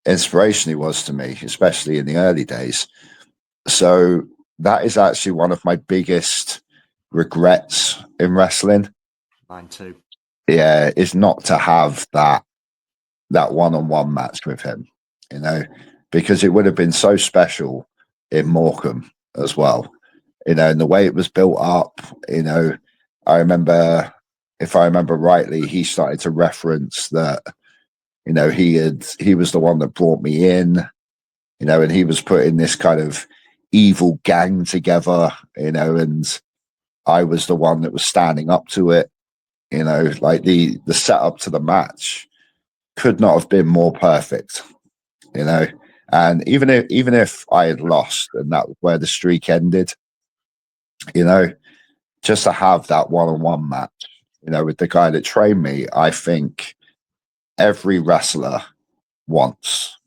inspiration he was to me, especially in the early days. So that is actually one of my biggest regrets in wrestling. Mine too. Yeah, is not to have that one-on-one match with him, because it would have been so special in Morecambe as well, and the way it was built up. I remember, if I remember rightly, he started to reference that, he was the one that brought me in, and he was putting this kind of evil gang together, and I was the one that was standing up to it, like the setup to the match could not have been more perfect, and even if I had lost and that was where the streak ended, just to have that one-on-one match, with the guy that trained me, I think every wrestler wants,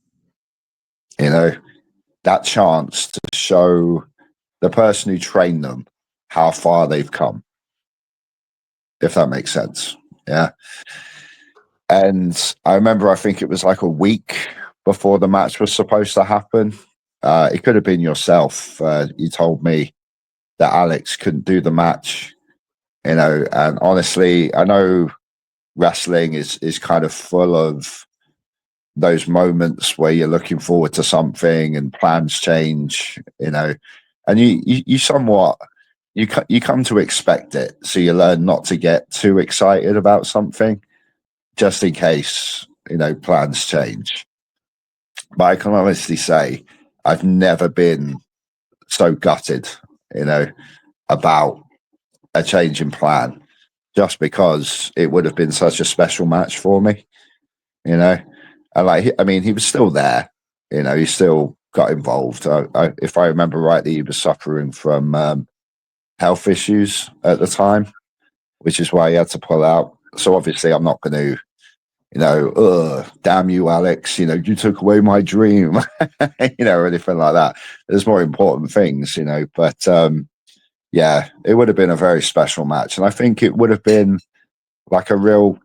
that chance to show the person who trained them how far they've come, if that makes sense. Yeah. And I remember, I think it was like a week before the match was supposed to happen. It could have been yourself. You told me that Alex couldn't do the match, and honestly, I know wrestling is kind of full of those moments where you're looking forward to something and plans change, and you somewhat, you come to expect it. So you learn not to get too excited about something just in case, plans change. But I can honestly say I've never been so gutted, about a change in plan, just because it would have been such a special match for me, and he was still there, he still got involved. If I remember rightly, he was suffering from health issues at the time, which is why he had to pull out. So obviously, I'm not going to, damn you, Alex, you took away my dream, or anything like that. There's more important things, but yeah, it would have been a very special match. And I think it would have been like a real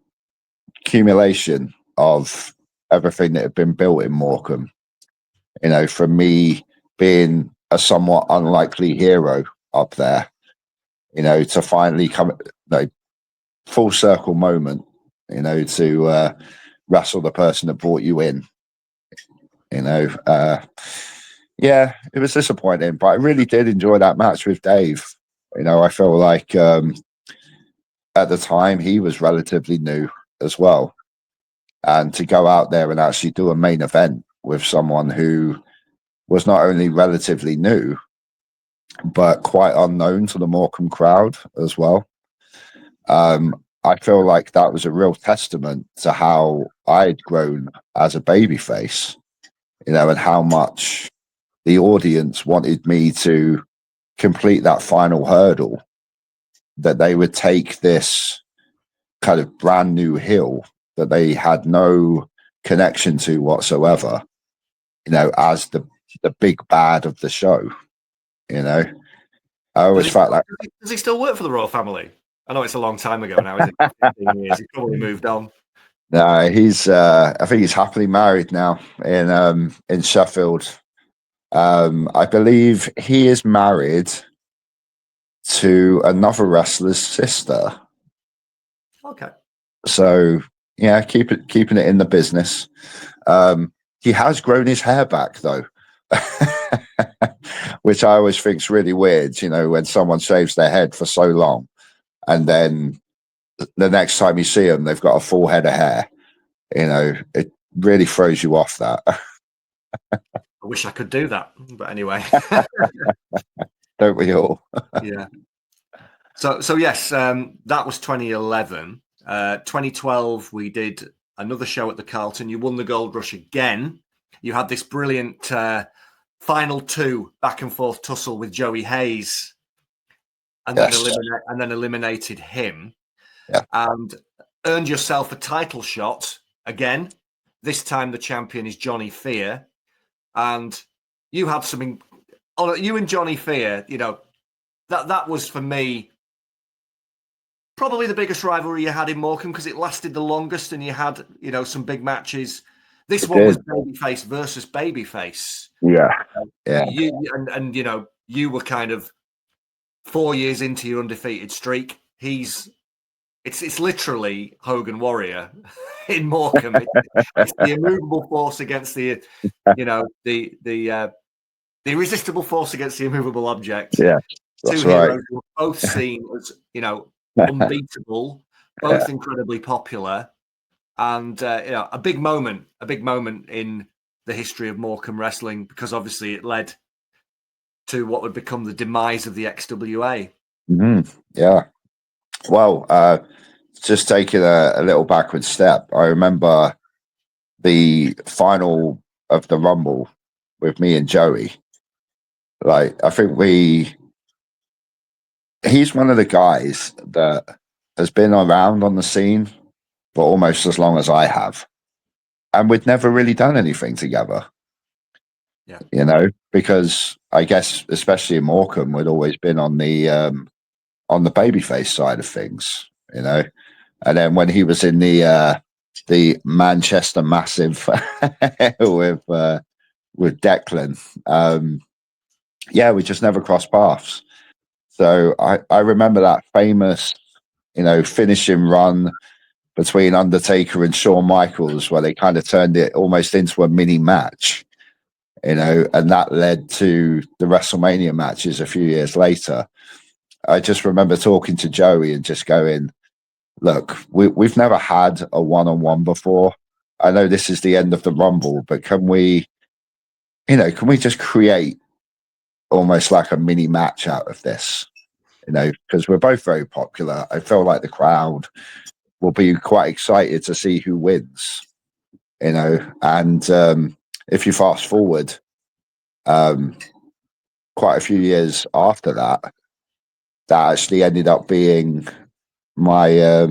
accumulation of everything that had been built in Morecambe, from me being a somewhat unlikely hero up there, to finally come, full circle moment, to wrestle the person that brought you in, yeah, it was disappointing, but I really did enjoy that match with Dave. I feel like at the time he was relatively new as well. And to go out there and actually do a main event with someone who was not only relatively new, but quite unknown to the Morecambe crowd as well. I feel like that was a real testament to how I'd grown as a babyface, and how much the audience wanted me to complete that final hurdle, that they would take this kind of brand new hill that they had no connection to whatsoever, as the big bad of the show. I always felt like. Does he still work for the royal family? I know it's a long time ago now, isn't it? 15 years. He's probably moved on. No, he's. I think he's happily married now in Sheffield. I believe he is married to another wrestler's sister. Okay. So yeah, keeping it in the business. He has grown his hair back though, which I always think is really weird. When someone shaves their head for so long, and then the next time you see them, they've got a full head of hair. It really throws you off. That. I wish I could do that, but anyway. Don't we all? Yeah. So yes, that was 2011. 2012, we did another show at the Carlton. You won the Gold Rush again. You had this brilliant final two back and forth tussle with Joey Hayes, and then eliminated him, and earned yourself a title shot again. This time the champion is Johnny Fear, and you had something. You and Johnny Fear, that was for me probably the biggest rivalry you had in Morecambe, because it lasted the longest, and you had some big matches. This one was babyface versus babyface. Yeah. You were kind of 4 years into your undefeated streak. It's literally Hogan Warrior in Morecambe. It's the immovable force against the irresistible force against the immovable object. Yeah, that's two heroes who were both seen as unbeatable, both incredibly popular, and a big moment in the history of Morecambe wrestling, because obviously it led to what would become the demise of the XWA. Mm-hmm. Yeah. Well, just taking a little backward step, I remember the final of the Rumble with me and Joey. Like, I think he's one of the guys that has been around on the scene for almost as long as I have. And we'd never really done anything together. Yeah. Because I guess, especially in Morecambe, we'd always been on the babyface side of things, And then when he was in the Manchester Massive with Declan, we just never crossed paths. So I remember that famous, finishing run between Undertaker and Shawn Michaels, where they kind of turned it almost into a mini match, and that led to the WrestleMania matches a few years later. I just remember talking to Joey and just going, look, we've never had a one-on-one before. I know this is the end of the Rumble, but can we can we just create almost like a mini match out of this? Because we're both very popular. I feel like the crowd will be quite excited to see who wins. And if you fast forward quite a few years after that, that actually ended up being my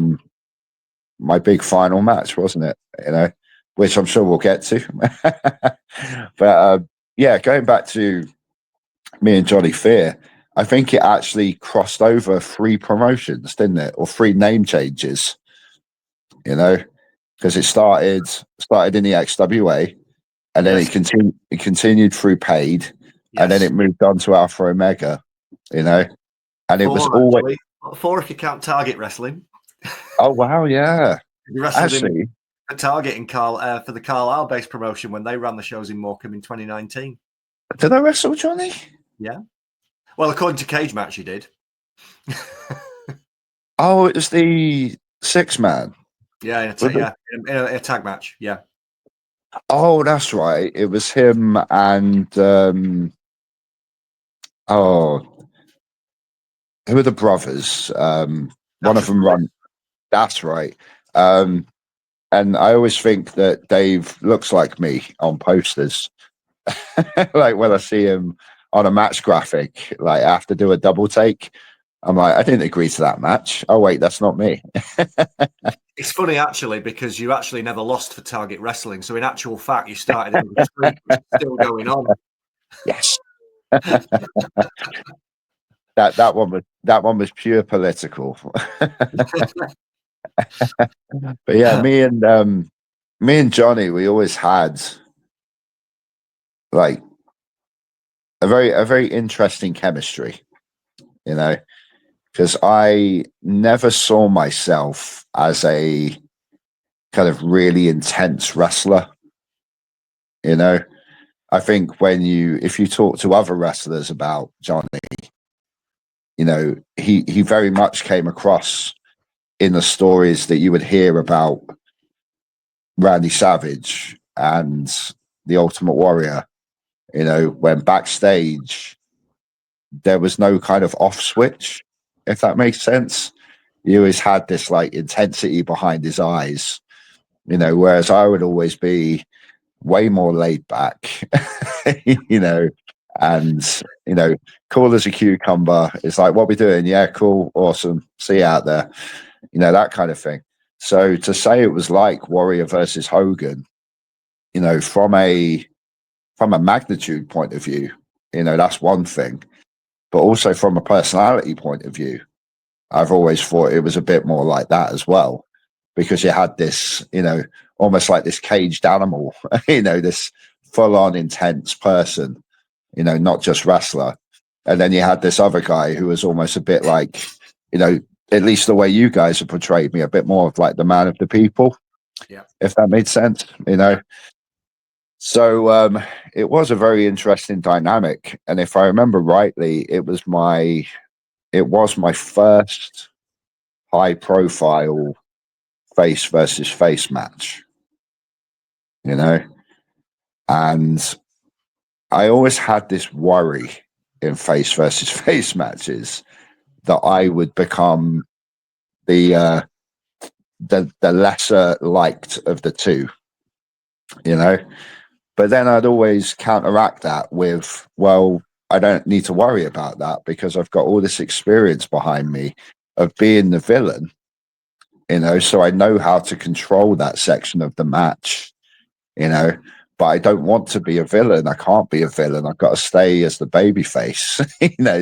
my big final match, wasn't it? Which I'm sure we'll get to. But yeah, going back to me and Johnny Fear, I think it actually crossed over 3 promotions, didn't it? Or 3 name changes, because it started in the XWA, and then it continued through Paid, and then it moved on to Alpha Omega, and it was always actually. 4 if you count Target Wrestling. Oh wow, yeah. You wrestled in Target in for the Carlisle-based promotion when they ran the shows in Morecambe in 2019. Did I wrestle Johnny? Yeah. Well, according to Cage Match, you did. Oh, it was the 6-man. Yeah, in a tag match. Yeah. Oh, that's right. It was him and who are the brothers? One of them run. That's right. And I always think that Dave looks like me on posters. Like when I see him on a match graphic, like I have to do a double take. I'm like, I didn't agree to that match. Oh wait, that's not me. It's funny actually because you actually never lost for Target Wrestling. So in actual fact, you started in the streak, which is still going on. Yes. that one was pure political. But yeah, me and Johnny, we always had like a very interesting chemistry, because I never saw myself as a kind of really intense wrestler. I think if you talk to other wrestlers about Johnny, he very much came across in the stories that you would hear about Randy Savage and the Ultimate Warrior, when backstage there was no kind of off switch, if that makes sense. He always had this like intensity behind his eyes, whereas I would always be way more laid back, and cool as a cucumber. It's like, what we doing? Yeah, cool, awesome, see you out there, that kind of thing. So to say it was like Warrior versus Hogan, from a magnitude point of view, that's one thing, but also from a personality point of view, I've always thought it was a bit more like that as well, because you had this, almost like this caged animal, this full-on intense person, not just wrestler. And then you had this other guy who was almost a bit like, at least the way you guys have portrayed me, a bit more of like the man of the people, if that made sense, So it was a very interesting dynamic. And if I remember rightly, it was my first high profile face versus face match, and I always had this worry in face versus face matches that I would become the lesser liked of the two, but then I'd always counteract that with, well, I don't need to worry about that because I've got all this experience behind me of being the villain, so I know how to control that section of the match, but I don't want to be a villain. I can't be a villain. I've got to stay as the baby face,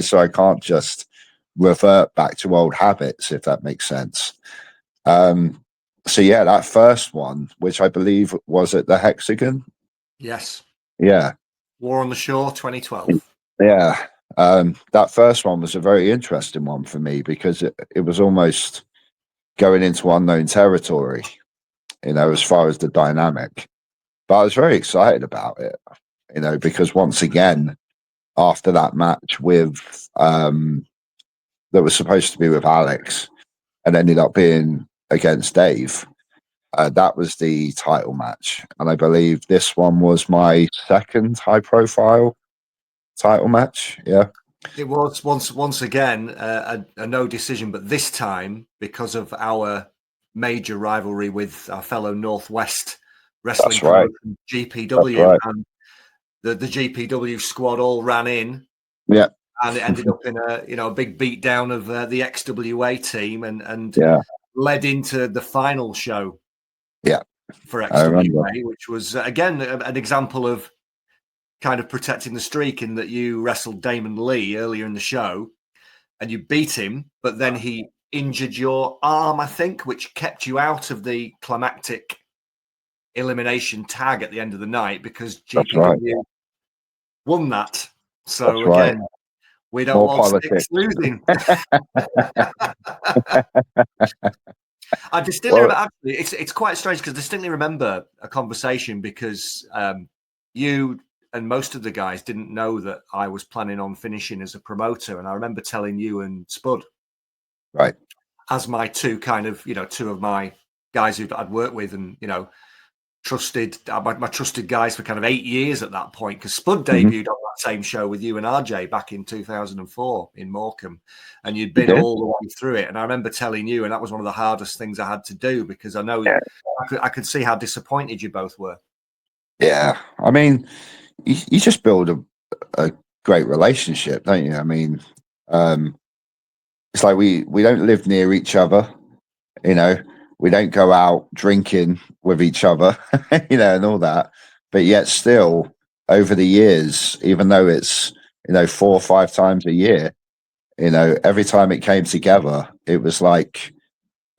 so I can't just revert back to old habits, if that makes sense. So yeah, that first one, which I believe was at the Hexagon. Yes. Yeah. War on the Shore 2012. Yeah. That first one was a very interesting one for me because it was almost going into unknown territory, as far as the dynamic. But I was very excited about it, because once again, after that match with that was supposed to be with Alex and ended up being against Dave, That was the title match, and I believe this one was my second high-profile title match. Yeah, It was once again a no decision, but this time because of our major rivalry with our fellow Northwest Wrestling that's right. promotion, GPW, Right. and the GPW squad all ran in. Yeah, and it ended up in a big beatdown of the XWA team, and yeah, led into the final show. Yeah, for I remember. XWA, which was again an example of kind of protecting the streak in that you wrestled Damon Lee earlier in the show and you beat him, but then he injured your arm, I think, which kept you out of the climactic elimination tag at the end of the night because That's GPW right. won that. So That's right. again, we don't More want politics. Stixx losing. I distinctly Well, remember, actually, it's quite strange because I distinctly remember a conversation because you and most of the guys didn't know that I was planning on finishing as a promoter. And I remember telling you and Spud, right, as my two kind of, two of my guys who I'd worked with and, trusted, my trusted guys for kind of 8 years at that point, because Spud debuted on that same show with you and RJ back in 2004 in Morecambe, and you'd been all the way through it. And I remember telling you, and that was one of the hardest things I had to do because I know I could see how disappointed you both were. Yeah, I mean, you just build a great relationship, don't you? I mean, it's like we don't live near each other, we don't go out drinking with each other, and all that. But yet still, over the years, even though it's, 4 or 5 times a year, every time it came together, it was like,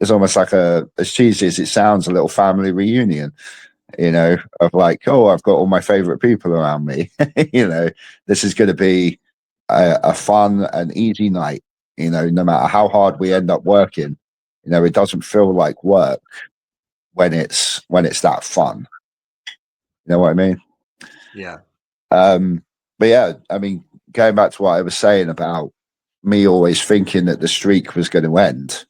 it's almost like as cheesy as it sounds, a little family reunion, of like, oh, I've got all my favorite people around me. This is going to be a fun and easy night, no matter how hard we end up working, it doesn't feel like work when it's that fun. You know what I mean? Yeah. But yeah, I mean, going back to what I was saying about me always thinking that the streak was going to end,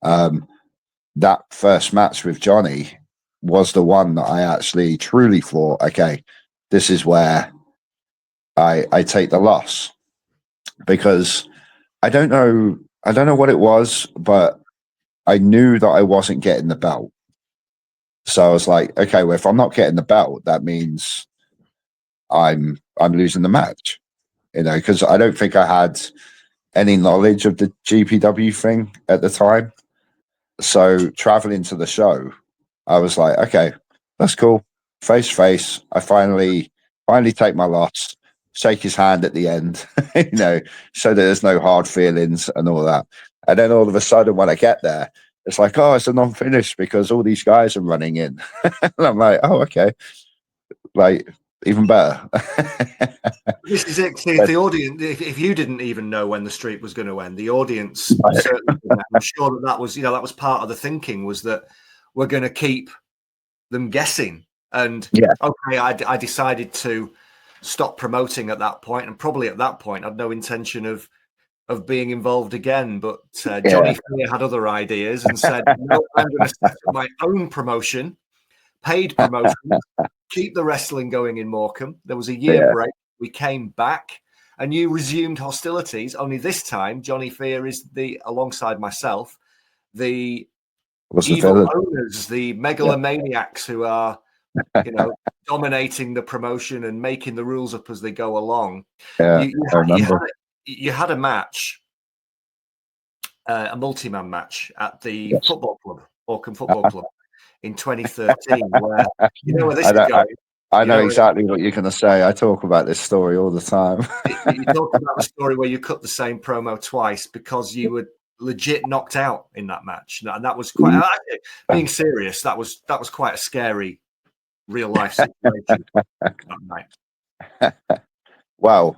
that first match with Johnny was the one that I actually truly thought, okay, this is where I take the loss, because I don't know what it was, but I knew that I wasn't getting the belt. So I was like, okay, well, if I'm not getting the belt, that means I'm losing the match, because I don't think I had any knowledge of the GPW thing at the time. So traveling to the show, I was like, okay, that's cool. Face to face, I finally take my loss, shake his hand at the end, so that there's no hard feelings and all that. And then all of a sudden, when I get there, it's like, oh, it's a non-finish because all these guys are running in. And I'm like, oh, okay. Like, even better. This is it. See, if the audience, if you didn't even know when the streak was going to end, the audience certainly didn't. I'm sure that was part of the thinking, was that we're going to keep them guessing. And okay, I decided to stop promoting at that point, and probably at that point, I'd no intention of being involved again. But Johnny Fear had other ideas and said, "No, I'm going to set up my own promotion, paid promotion." Keep the wrestling going in Morecambe. There was a year break. We came back and you resumed hostilities. Only this time, Johnny Fear is alongside myself, the evil owners, the megalomaniacs who are, dominating the promotion and making the rules up as they go along. You had a match, a multi-man match at the football club, Morecambe Football Club, in 2013, where where this is going. I know exactly what you're going to say. I talk about this story all the time. You talk about the story where you cut the same promo twice because you were legit knocked out in that match, and that was quite. Being serious, that was quite a scary real life situation that night. Well,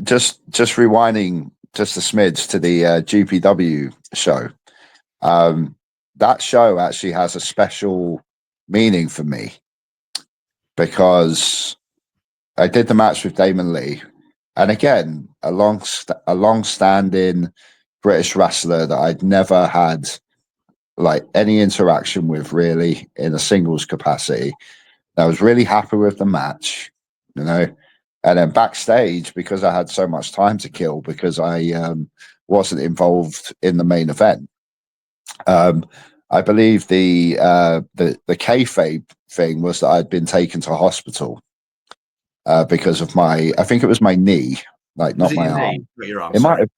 just rewinding just a smidge to the GPW show. That show actually has a special meaning for me because I did the match with Damon Lee, and again, a long-standing British wrestler that I'd never had like any interaction with really in a singles capacity. I was really happy with the match, you know. And then backstage, because I had so much time to kill, because I wasn't involved in the main event. I believe the kayfabe thing was that I'd been taken to hospital because of I think it was my knee, like Was not it my your arm. knee? Your arm, It might sorry. have,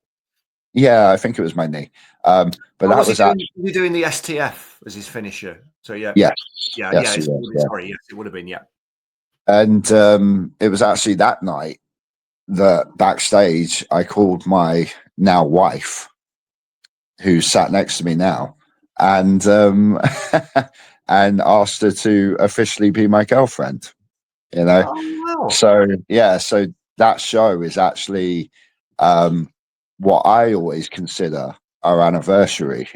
yeah, I think it was my knee. But that Was was he doing the STF as his finisher? So yeah, yes, yeah. he was, yeah. Sorry, yes, it would have been, yeah. And it was actually that night that backstage I called my now wife, who sat next to me now, and and asked her to officially be my girlfriend. You know, Oh, wow. so yeah, so that show is actually what I always consider our anniversary.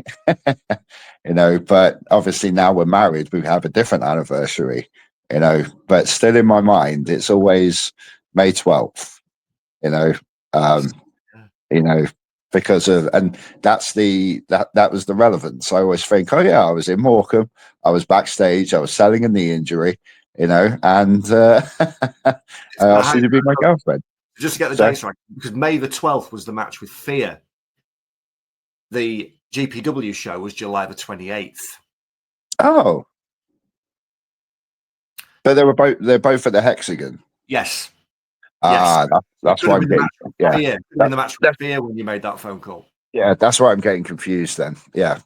You know, but obviously now we're married, we have a different anniversary. You know, but still in my mind, it's always May 12th. You know, um, you know, because of, and that was the relevance. I always think, oh yeah, I was in Morecambe, I was backstage, I was selling a knee injury, you know, and I asked you to be my girlfriend. Just to get the dates right, because May the 12th was the match with Fear. The GPW show was July the 28th. Oh, but they're both at the Hexagon. Yes. Ah, that's why I'm getting, yeah. In the match with Fear when you made that phone call. Yeah, that's why I'm getting confused then. Yeah.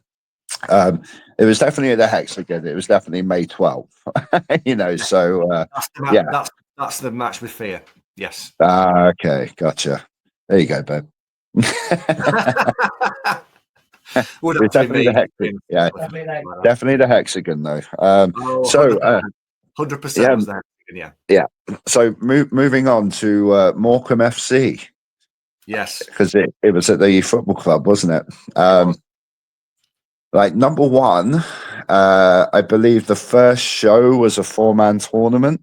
It was definitely at the Hexagon. It was definitely May 12th. You know, so yeah. That's the match with Fear. Yes. Okay, gotcha. There you go, babe. Would It's definitely the Hexagon. Yeah, definitely the Hexagon though. So 100% yeah, was the Hexagon, yeah. Yeah. So moving on to Morecambe FC. Yes. Because it was at the football club, wasn't it? Like number one, I believe the first show was a 4-man tournament.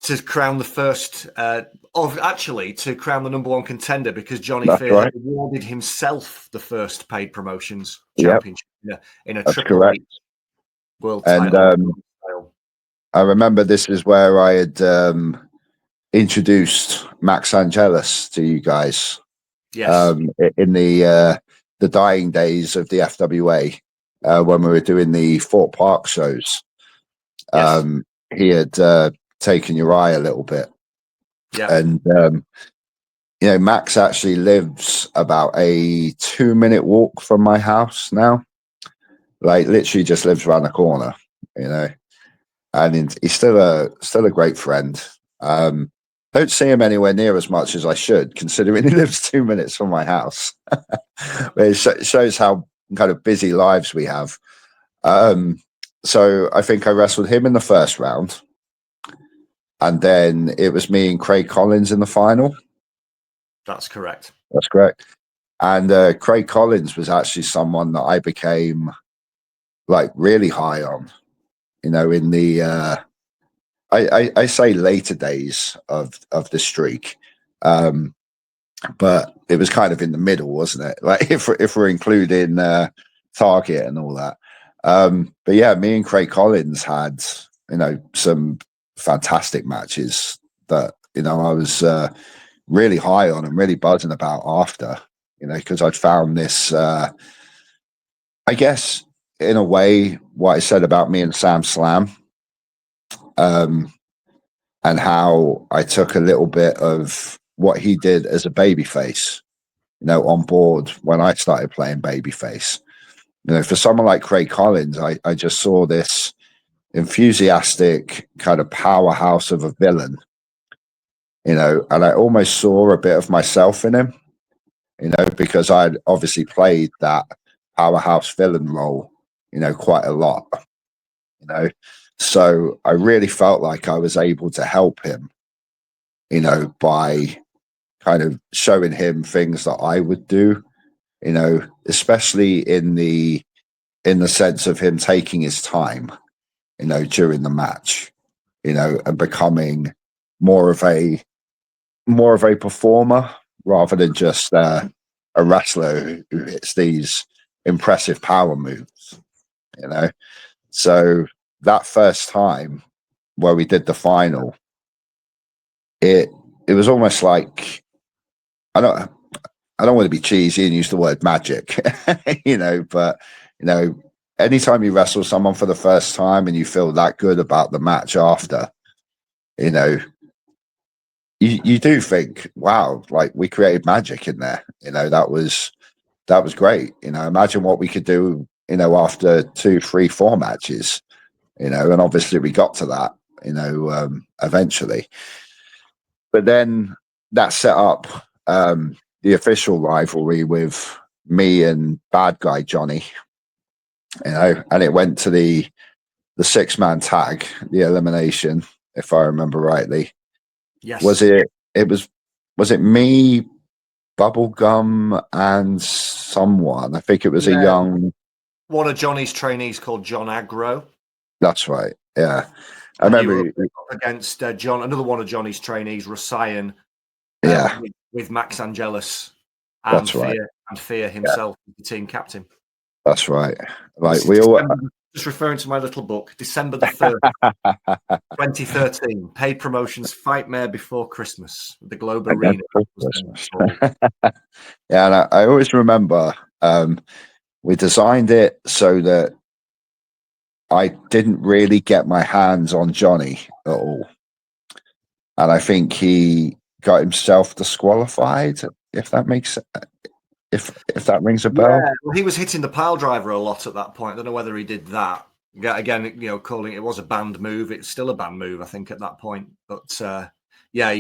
To crown the first, to crown the number one contender, because Johnny That's Fear right. awarded himself the first paid promotions Yep. championship in a That's Triple correct. H world And title. I remember this is where I had introduced Max Angelus to you guys. Yes. In the dying days of the FWA, when we were doing the Fort Park shows. Yes. He had taken your eye a little bit. Yeah. And you know, Max actually lives about a 2-minute walk from my house now. Like literally just lives around the corner, you know. And he's still a great friend. Don't see him anywhere near as much as I should, considering he lives 2 minutes from my house. But it shows how kind of busy lives we have. So I think I wrestled him in the first round, and then it was me and Craig Collins in the final. That's correct. That's correct. And Craig Collins was actually someone that I became like really high on, you know, in the I say later days of the streak, but it was kind of in the middle, wasn't it? Like if we're including Target and all that. But yeah, me and Craig Collins had, you know, some fantastic matches that, you know, I was really high on and really buzzing about after, you know, because I'd found this, I guess, in a way, what I said about me and Sam Slam, and how I took a little bit of what he did as a babyface, you know, on board when I started playing babyface. You know, for someone like Craig Collins, I just saw this enthusiastic kind of powerhouse of a villain, you know, and I almost saw a bit of myself in him, you know, because I'd obviously played that powerhouse villain role, you know, quite a lot, you know. So I really felt like I was able to help him, you know, by kind of showing him things that I would do, you know, especially in the sense of him taking his time, you know, during the match, you know, and becoming more of a performer rather than just a wrestler who hits these impressive power moves, you know. So that first time where we did the final, it was almost like, I don't want to be cheesy and use the word magic, you know, but you know, anytime you wrestle someone for the first time and you feel that good about the match after, you know, you do think, wow, like we created magic in there. You know, that was great. You know, imagine what we could do, you know, after 2, 3, 4 matches, you know, and obviously we got to that, you know, eventually. But then that set up the official rivalry with me and bad guy Johnny, you know, and it went to the 6-man tag, the elimination, if I remember rightly. Yes. Was it me, Bubblegum, and someone? I think it was a young, one of Johnny's trainees called John Agro. That's right. Yeah. I And remember you were up against John, another one of Johnny's trainees, Rosian, yeah, with Max Angelus and that's right. Fear himself, the team captain. That's right. Like we all just referring to my little book, December the 3rd, 2013, paid promotions Fightmare Before Christmas, the Globe Arena. Yeah, and I always remember we designed it so that I didn't really get my hands on Johnny at all. And I think he got himself disqualified, if that makes sense. If that rings a bell. Yeah, well, he was hitting the pile driver a lot at that point. I don't know whether he did that. Again, you know, calling it was a banned move. It's still a banned move, I think, at that point. But yeah,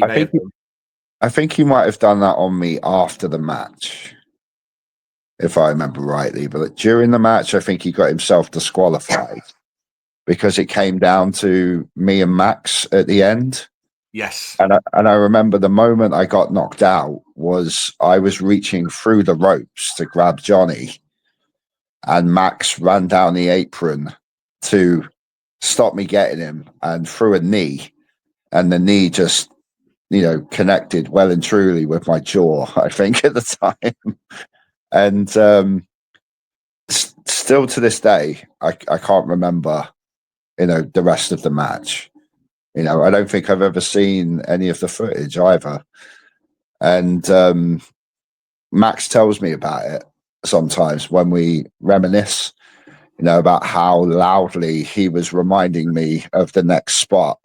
I think he might have done that on me after the match, if I remember rightly. But during the match, I think he got himself disqualified because it came down to me and Max at the end. Yes. And I remember the moment I got knocked out was I was reaching through the ropes to grab Johnny, and Max ran down the apron to stop me getting him and threw a knee, and the knee just, you know, connected well and truly with my jaw, I think, at the time. And still to this day, I can't remember, you know, the rest of the match. You know, I don't think I've ever seen any of the footage either. And Max tells me about it sometimes when we reminisce, you know, about how loudly he was reminding me of the next spot.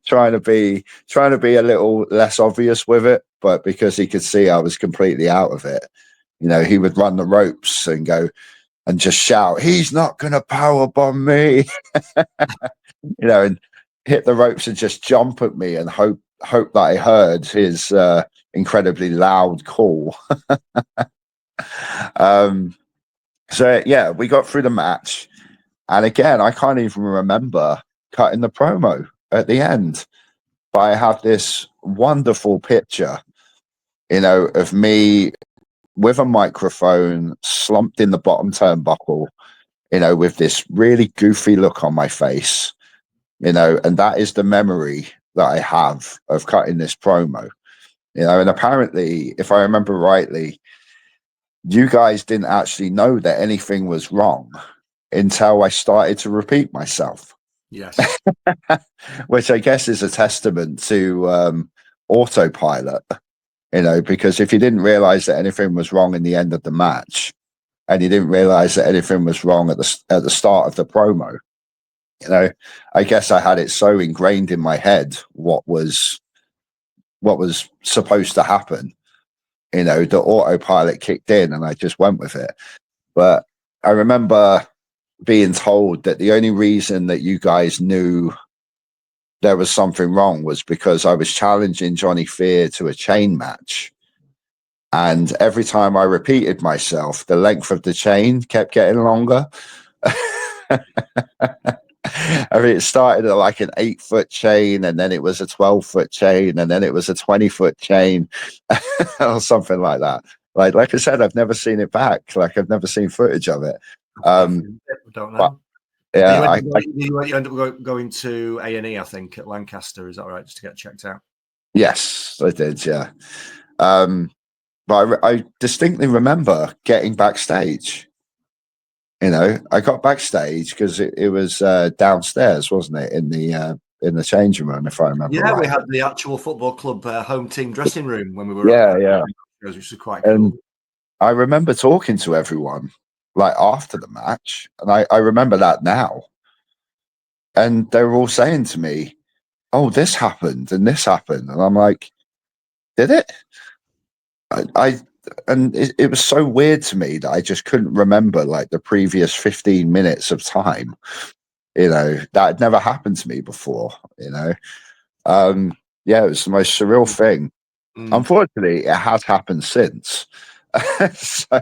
trying to be a little less obvious with it, but because he could see I was completely out of it, you know, he would run the ropes and go and just shout, "He's not gonna powerbomb me." You know, and hit the ropes and just jump at me and hope that I heard his incredibly loud call. So yeah, we got through the match, and again, I can't even remember cutting the promo at the end, but I have this wonderful picture, you know, of me with a microphone slumped in the bottom turnbuckle, you know, with this really goofy look on my face. You know, and that is the memory that I have of cutting this promo, you know, and apparently, if I remember rightly, you guys didn't actually know that anything was wrong until I started to repeat myself. Yes. Which I guess is a testament to autopilot, you know, because if you didn't realize that anything was wrong in the end of the match, and you didn't realize that anything was wrong at the start of the promo, you know, I guess I had it so ingrained in my head what was supposed to happen. You know, the autopilot kicked in and I just went with it. But I remember being told that the only reason that you guys knew there was something wrong was because I was challenging Johnny Fear to a chain match. And every time I repeated myself, the length of the chain kept getting longer. I mean, it started at like an 8-foot chain, and then it was a 12-foot chain, and then it was a 20-foot chain, or something like that. Like I said, I've never seen it back. Like I've never seen footage of it. Don't know. But, yeah, you end up going to A&E, I think, at Lancaster. Is that right? Just to get checked out. Yes, I did. Yeah. but I distinctly remember getting backstage. I got backstage because it was downstairs, wasn't it, in the changing room, if I remember right. We had the actual football club home team dressing room when we were shows, which was quite cool. And I remember talking to everyone like after the match, and I remember that now. And they were all saying to me, "Oh, this happened and this happened," and I'm like, "Did it?" And it was so weird to me that I just couldn't remember like the previous 15 minutes of time. That had never happened to me before. It was the most surreal thing. Unfortunately, it has happened since. So,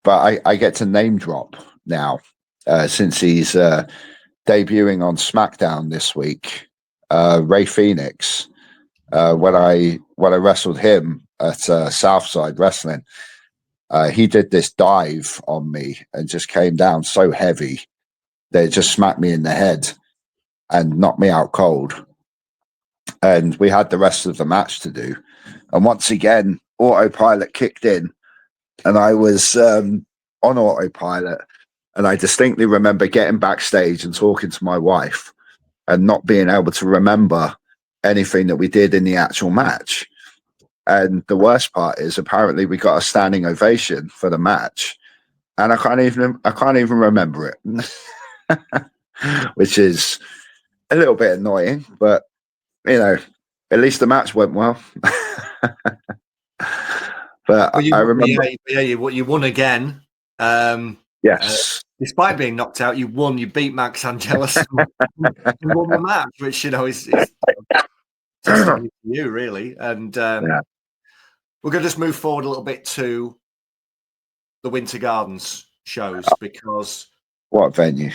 but I get to name drop now since he's debuting on SmackDown this week. Ray Phoenix. When I wrestled him at Southside Wrestling, he did this dive on me and just came down so heavy that it just smacked me in the head and knocked me out cold. And we had the rest of the match to do. And once again, autopilot kicked in, and I was on autopilot. And I distinctly remember getting backstage and talking to my wife and not being able to remember anything that we did in the actual match. And the worst part is apparently we got a standing ovation for the match, and I can't even remember it, which is a little bit annoying. But at least the match went well. But I remember, you won again. Yes. Despite being knocked out, you won. You beat Max Angelus and won the match, which is testimony to you, really. And we're going to just move forward a little bit to the Winter Gardens shows, because what venue?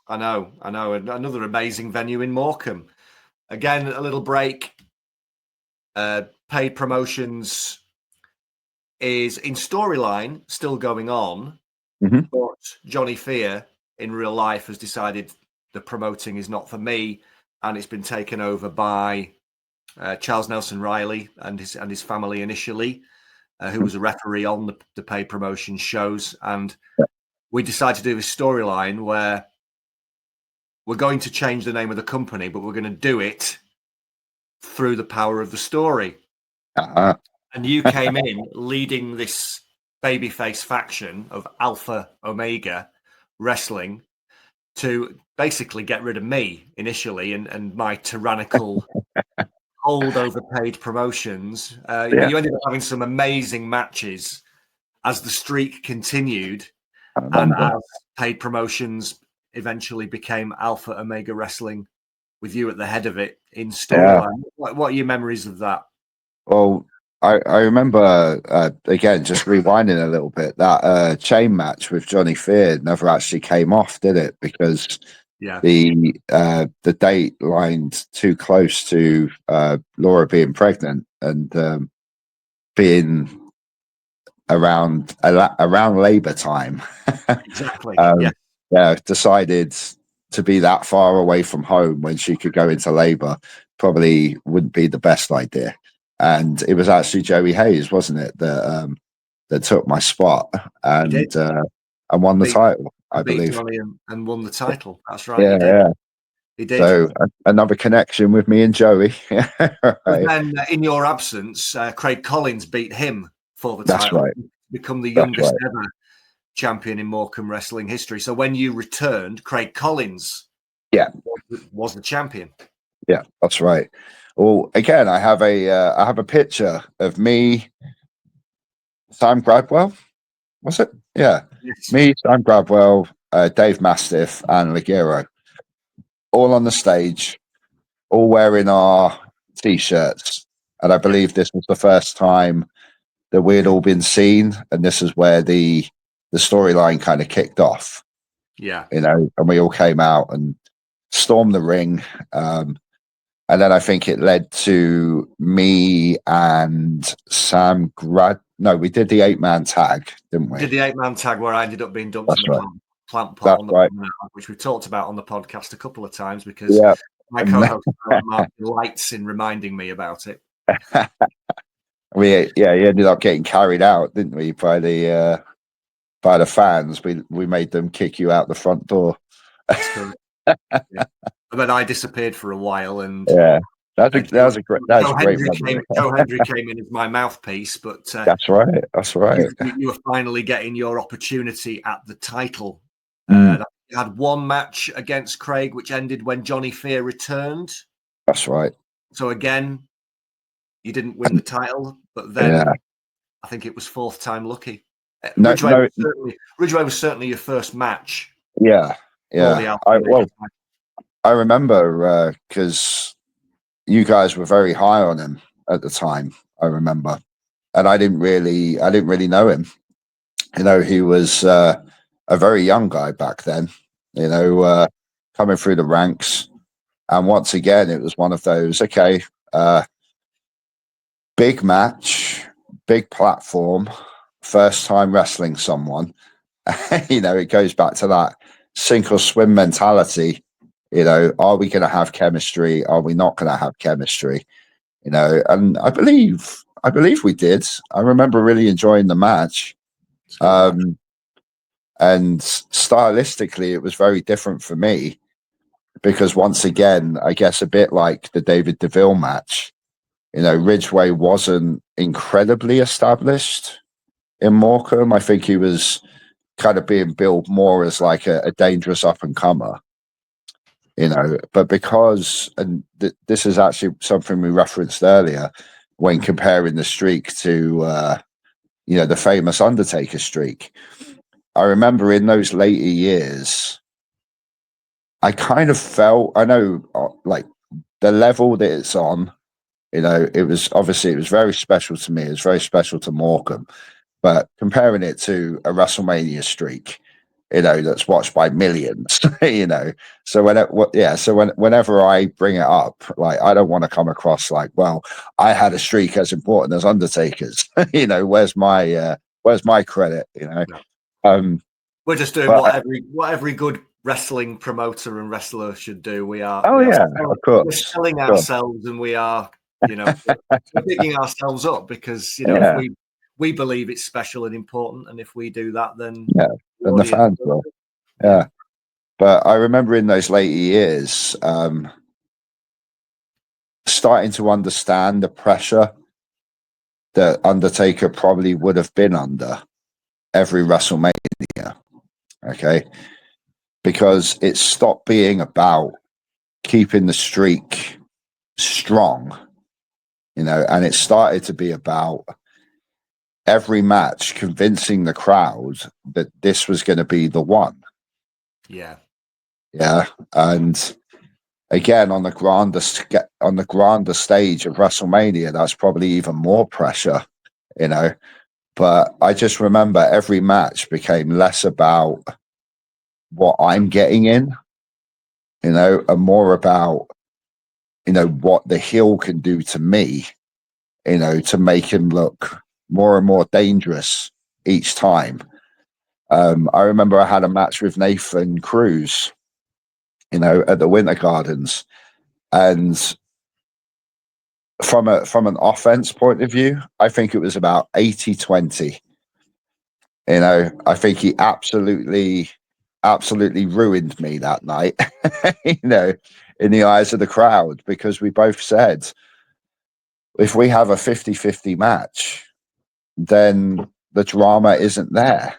I know, another amazing venue in Morecambe. Again, a little break. Paid promotions is in storyline still going on, but Johnny Fear in real life has decided the promoting is not for me, and it's been taken over by Charles Nelson Riley and his family initially, who was a referee on the paid promotion shows. And we decided to do this storyline where we're going to change the name of the company, but we're going to do it through the power of the story. And you came in leading this babyface faction of Alpha Omega Wrestling to basically get rid of me initially and my tyrannical hold over paid promotions. You ended up having some amazing matches as the streak continued, and as paid promotions eventually became Alpha Omega Wrestling, with you at the head of it in storyline. What are your memories of that? Well, I remember, again, just rewinding a little bit, that chain match with Johnny Fear never actually came off, did it? Because the date lined too close to Laura being pregnant and being around Labour time. Exactly. Decided to be that far away from home when she could go into Labour probably wouldn't be the best idea. And it was actually Joey Hayes, wasn't it, that took my spot and won the title, I believe. Johnny and won the title. That's right. He did. So another connection with me and Joey. Right. Then, in your absence, Craig Collins beat him for the title. That's right. Become the youngest ever champion in Morecambe wrestling history. So when you returned, Craig Collins was the champion. Yeah, that's right. Well, again, I have a picture of me, Sam Gradwell. Was it? Yeah. Yes. Me, Sam Gradwell, Dave Mastiff, and Ligero, all on the stage, all wearing our T-shirts. And I believe this was the first time that we had all been seen, and this is where the storyline kind of kicked off. Yeah. And we all came out and stormed the ring. And then I think it led to me and Sam No, we did the 8-man tag, didn't we? We did the 8-man tag where I ended up being dumped in the plant pot on the promenade, which we've talked about on the podcast a couple of times because my co-host Mark delights in reminding me about it. He ended up getting carried out, didn't we, by the fans. We made them kick you out the front door. That's correct. Yeah. And then I disappeared for a while, and yeah, that was a great memory. Joe Hendry came in as my mouthpiece, but That's right. That's right. You were finally getting your opportunity at the title. Mm. You had one match against Craig, which ended when Johnny Fear returned. That's right. So again, you didn't win the title, but then I think it was fourth time lucky. Ridgeway was certainly your first match. Yeah. I remember because you guys were very high on him at the time. I remember, and I didn't really know him. He was a very young guy back then. Coming through the ranks, and once again, it was one of those. Okay, big match, big platform, first time wrestling someone. It goes back to that sink or swim mentality. Are we going to have chemistry? Are we not going to have chemistry? And I believe we did. I remember really enjoying the match. And stylistically, it was very different for me because once again, I guess a bit like the David DeVille match, Ridgeway wasn't incredibly established in Morecambe. I think he was kind of being billed more as like a dangerous up and comer, but because, and this is actually something we referenced earlier when comparing the streak to, the famous Undertaker streak. I remember in those later years, I kind of felt, I know like the level that it's on, it was very special to me. It was very special to Morecambe, but comparing it to a WrestleMania streak, that's watched by millions, So whenever I bring it up, like, I don't want to come across like, well, I had a streak as important as Undertaker's, where's my credit, No. We're just doing what every good wrestling promoter and wrestler should do. Of course. We're selling ourselves, and we are, we're picking ourselves up because, if we believe it's special and important, and if we do that, then then the fans will. Yeah. But I remember in those later years, starting to understand the pressure that Undertaker probably would have been under every WrestleMania. Okay. Because it stopped being about keeping the streak strong, and it started to be about every match convincing the crowd that this was going to be the one. Yeah. And again, on the grander stage of WrestleMania, that's probably even more pressure, But I just remember every match became less about what I'm getting in, and more about, what the heel can do to me, to make him look more and more dangerous each time. I remember I had a match with Nathan Cruz, at the Winter Gardens, and from an offense point of view, I think it was about 80-20. I think he absolutely ruined me that night, in the eyes of the crowd, because we both said, if we have a 50-50 match, then the drama isn't there,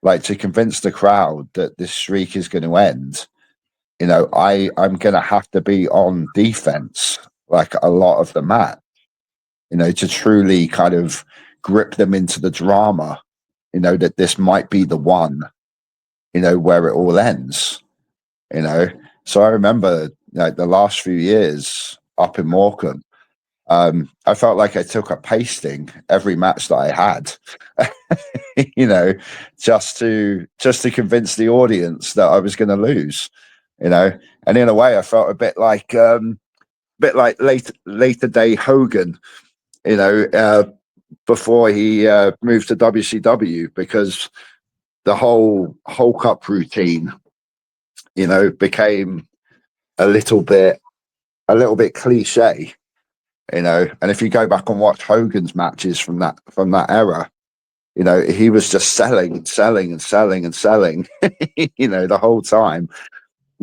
like, to convince the crowd that this streak is going to end. I'm going to have to be on defense like a lot of the match, to truly kind of grip them into the drama, that this might be the one, where it all ends, So I remember, the last few years up in Morecambe, I felt like I took a pasting every match that I had, just to convince the audience that I was going to lose, and in a way I felt a bit like later day Hogan, before he moved to WCW, because the whole Hulk up routine, became a little bit cliche, you know. And if you go back and watch Hogan's matches from that era, you know, he was just selling and selling and selling and selling, you know, the whole time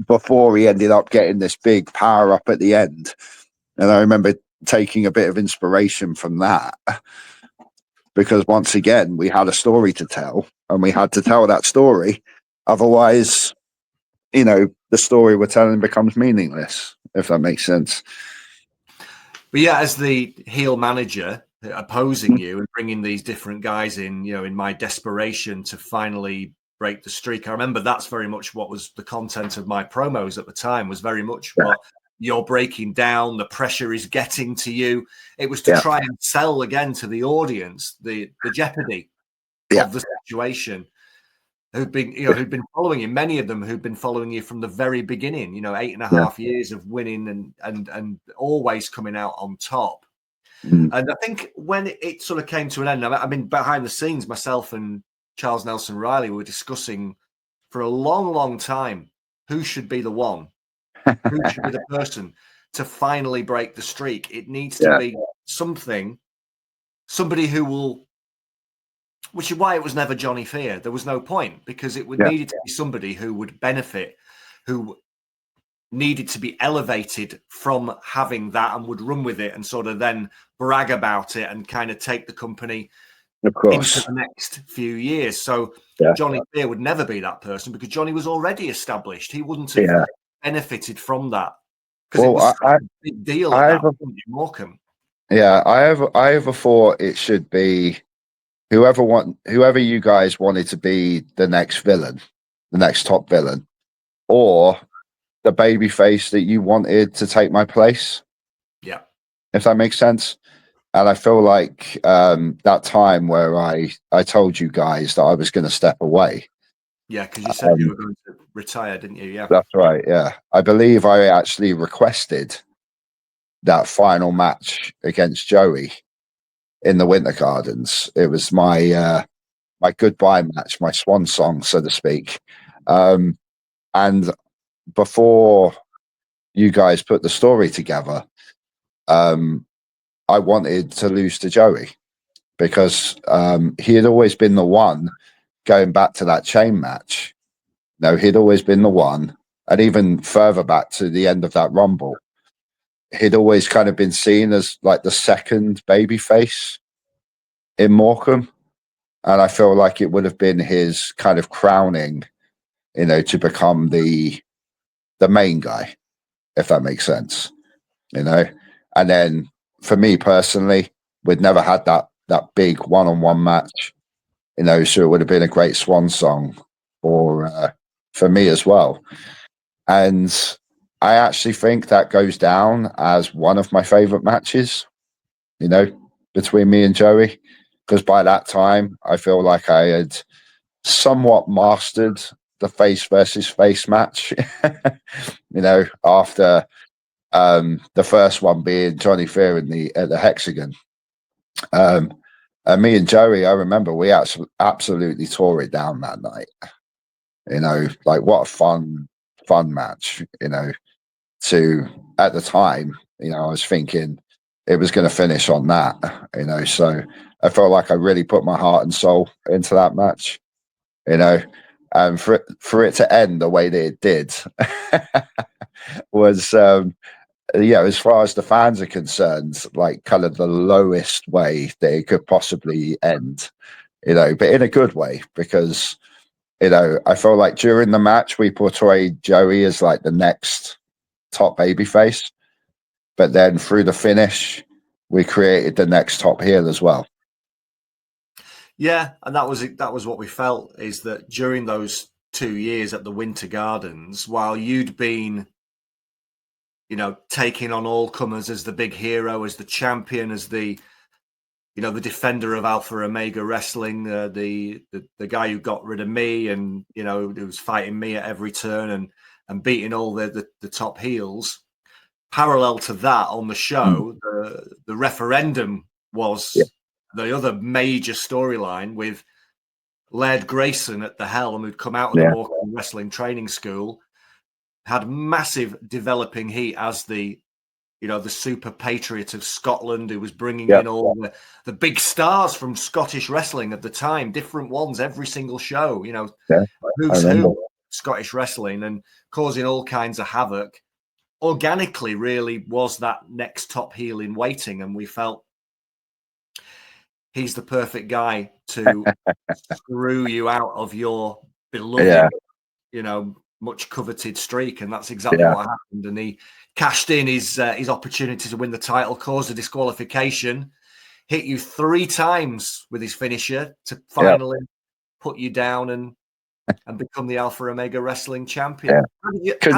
before he ended up getting this big power up at the end. And I remember taking a bit of inspiration from that, because once again, we had a story to tell and we had to tell that story. Otherwise, you know, the story we're telling becomes meaningless, if that makes sense. But yeah, as the heel manager opposing you and bringing these different guys in, you know, in my desperation to finally break the streak, I remember that's very much what was the content of my promos at the time, was very much what you're breaking down, the pressure is getting to you. It was to try and sell again to the audience the jeopardy of the situation. Who'd been following you, many of them who'd been following you from the very beginning, you know, 8.5 years of winning and always coming out on top. And I think when it sort of came to an end, I mean, behind the scenes, myself and Charles Nelson Riley were discussing for a long, long time who should be the one, who should be the person to finally break the streak. It needs to be somebody who will. Which is why it was never Johnny Fear. There was no point, because it would needed to be somebody who would benefit, who needed to be elevated from having that and would run with it and sort of then brag about it and kind of take the company into the next few years. So Johnny Fear would never be that person, because Johnny was already established. He wouldn't have benefited from that, because it was a big deal at that point in Morecambe. Yeah, I ever thought it should be whoever you guys wanted to be the next villain, the next top villain, or the baby face that you wanted to take my place. Yeah. If that makes sense. And I feel like that time where I told you guys that I was going to step away. Yeah, because you said you were going to retire, didn't you? Yeah. That's right, yeah. I believe I actually requested that final match against Joey in the Winter Gardens. It was my my goodbye match, my swan song, so to speak. And before you guys put the story together, I wanted to lose to Joey, because he had always been the one, going back to that chain match. No, he'd always been the one, and even further back to the end of that Rumble, he'd always kind of been seen as like the second baby face in Morecambe. And I feel like it would have been his kind of crowning, you know, to become the main guy, if that makes sense, you know. And then for me personally, we'd never had that big one-on-one match, you know, so it would have been a great swan song for me as well. And I actually think that goes down as one of my favorite matches, you know, between me and Joey, because by that time I feel like I had somewhat mastered the face versus face match. You know, after the first one being Johnny Fear at the Hexagon. And me and Joey, I remember we absolutely tore it down that night. You know, like what a fun match, you know. At the time, you know, I was thinking it was going to finish on that, you know, so I felt like I really put my heart and soul into that match, you know, and for it to end the way that it did was, yeah, as far as the fans are concerned, like kind of the lowest way that it could possibly end, you know, but in a good way, because, you know, I felt like during the match we portrayed Joey as like the next top babyface, but then through the finish we created the next top heel as well. Yeah, and that was what we felt, is that during those 2 years at the Winter Gardens, while you'd been, you know, taking on all comers as the big hero, as the champion, as the, you know, the defender of Alpha Omega Wrestling, the guy who got rid of me, and, you know, who was fighting me at every turn and beating all the top heels. Parallel to that, on the show, the referendum was the other major storyline, with Laird Grayson at the helm, who'd come out of the Morecambe Wrestling Training School, had massive developing heat as the you know, the super patriot of Scotland who was bringing in all the big stars from Scottish wrestling at the time, different ones every single show, you know, who's who Scottish wrestling, and causing all kinds of havoc. Organically, really was that next top heel in waiting, and we felt he's the perfect guy to screw you out of your beloved, you know, much coveted streak, and that's exactly what happened. And he cashed in his opportunity to win the title, caused a disqualification, hit you 3 times with his finisher to finally put you down and become the Alpha Omega Wrestling champion. How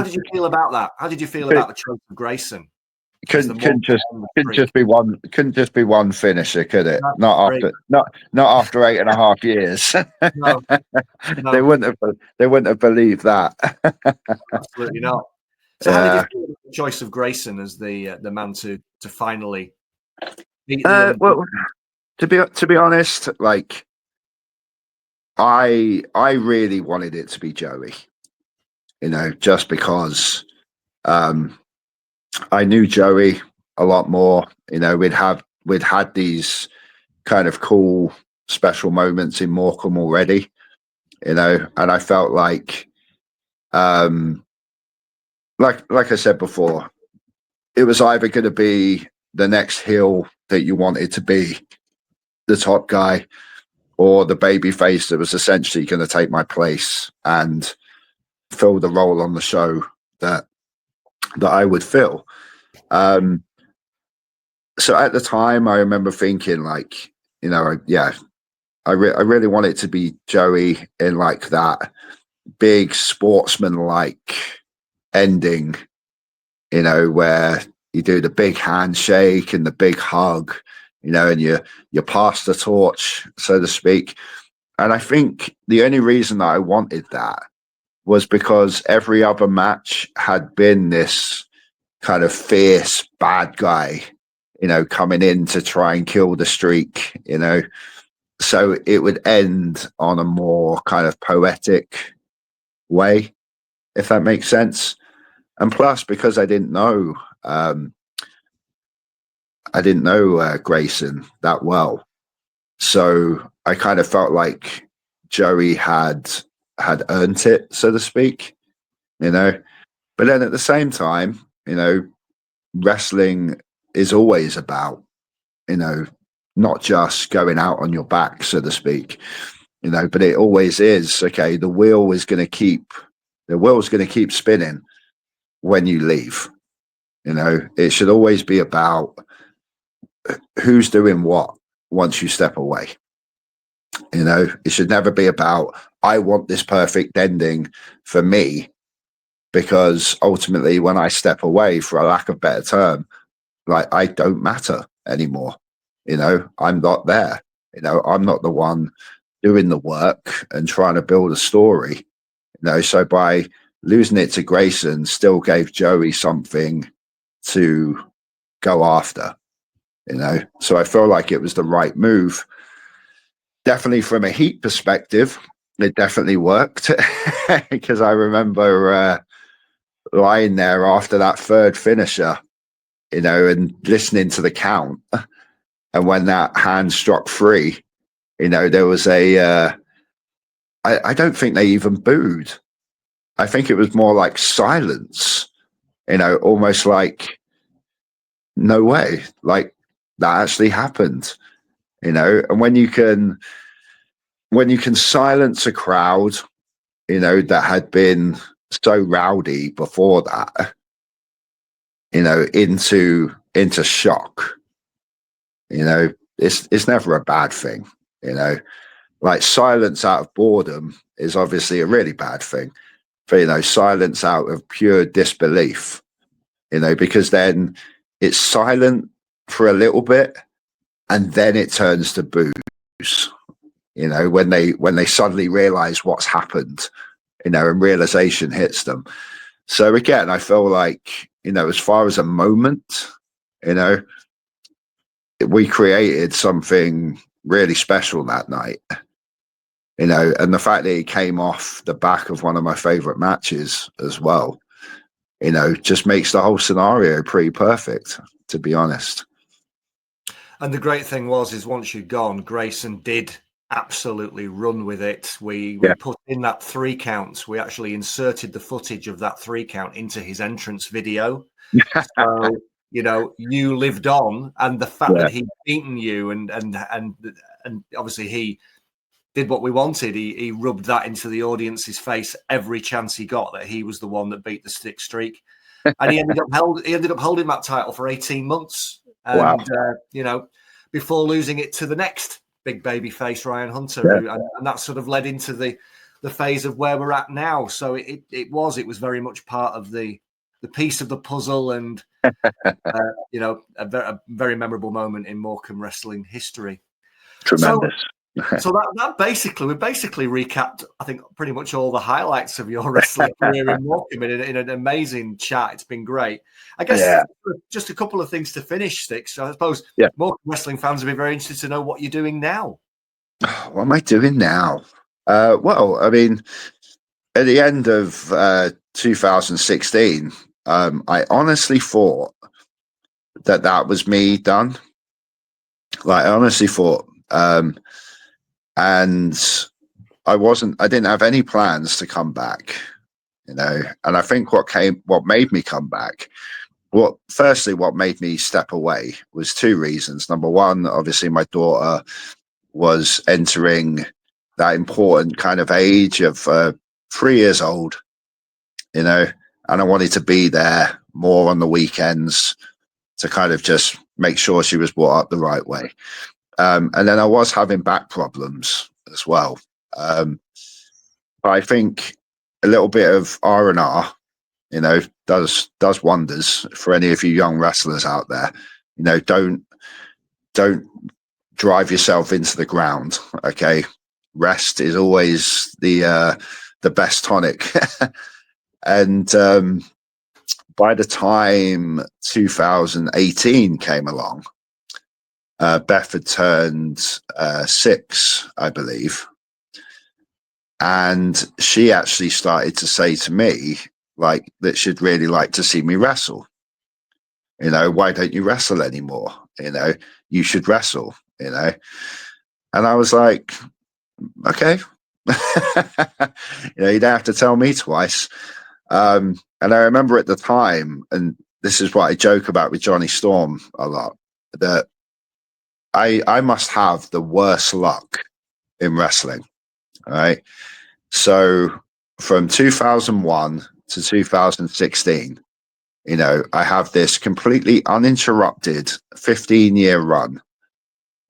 did you feel about that? How did you feel about the choice of Grayson? Couldn't just be one finisher, could it? Not after 8.5 years. No. They wouldn't have believed that. Absolutely not. So how did you feel about the choice of Grayson as the man to finally beat the well, to be honest, like I really wanted it to be Joey, you know, just because I knew Joey a lot more. You know, we'd had these kind of cool special moments in Morecambe already, you know, and I felt like I said before, it was either going to be the next heel that you wanted to be the top guy, or the baby face that was essentially going to take my place and fill the role on the show that I would fill. So at the time, I remember thinking, like, you know, I really wanted to be Joey in like that big sportsman-like ending, you know, where you do the big handshake and the big hug, you know, and you pass the torch, so to speak. And I think the only reason that I wanted that was because every other match had been this kind of fierce bad guy, you know, coming in to try and kill the streak, you know. So it would end on a more kind of poetic way, if that makes sense. And plus, because I didn't know Grayson that well, so I kind of felt like Joey had earned it, so to speak, you know. But then at the same time, you know, wrestling is always about, you know, not just going out on your back, so to speak, you know, but it always is, okay, the wheel is going to keep spinning when you leave. You know, it should always be about who's doing what once you step away. You know, it should never be about, I want this perfect ending for me, because ultimately when I step away, for a lack of better term, like, I don't matter anymore. You know, I'm not there. You know, I'm not the one doing the work and trying to build a story. You know, so by losing it to Grayson still gave Joey something to go after, you know. So I feel like it was the right move. Definitely from a heat perspective, it definitely worked, because I remember lying there after that third finisher, you know, and listening to the count. And when that hand struck 3, you know, there was I don't think they even booed. I think it was more like silence, you know, almost like, no way, like that actually happened, you know. And when you can silence a crowd, you know, that had been so rowdy before that, you know, into shock, you know, it's never a bad thing, you know. Like, silence out of boredom is obviously a really bad thing. But, you know, silence out of pure disbelief, you know, because then it's silent for a little bit and then it turns to boos, you know, when they suddenly realize what's happened, you know, and realization hits them. So again, I feel like, you know, as far as a moment, you know, we created something really special that night, you know, and the fact that it came off the back of one of my favorite matches as well, just makes the whole scenario pretty perfect, to be honest. And the great thing is once you'd gone, Grayson did absolutely run with it. We put in that 3 count. We actually inserted the footage of that 3 count into his entrance video. So, you lived on, and the fact that he'd beaten you and obviously he did what we wanted. He rubbed that into the audience's face every chance he got, that he was the one that beat the Stixx Streak. And he ended up holding that title for 18 months. And, before losing it to the next big baby face, Ryan Hunter. And that sort of led into the phase of where we're at now. So it was very much part of the piece of the puzzle, and, a very memorable moment in Morecambe Wrestling history. Tremendous. So that we basically recapped, I think, pretty much all the highlights of your wrestling career in Morecambe in an amazing chat. It's been great. I guess just a couple of things to finish, Stixx. I suppose Morecambe Wrestling fans would be very interested to know what you're doing now. What am I doing now? Well, I mean, at the end of 2016, I honestly thought that was me done. Like, I honestly thought. And I didn't have any plans to come back, and I think what made me come back, what made me step away was 2 reasons. Number one, obviously my daughter was entering that important kind of age of 3 years old, and I wanted to be there more on the weekends to kind of just make sure she was brought up the right way. And then I was having back problems as well. But I think a little bit of R&R, does wonders for any of you young wrestlers out there. Don't drive yourself into the ground. Okay, rest is always the best tonic. And by the time 2018 came along, Beth had turned 6, I believe. And she actually started to say to me, like, that she'd really like to see me wrestle. Why don't you wrestle anymore? You should wrestle, And I was like, okay. You don't have to tell me twice. And I remember at the time, and this is what I joke about with Johnny Storm a lot, that I must have the worst luck in wrestling. All right. So from 2001 to 2016, I have this completely uninterrupted 15-year run,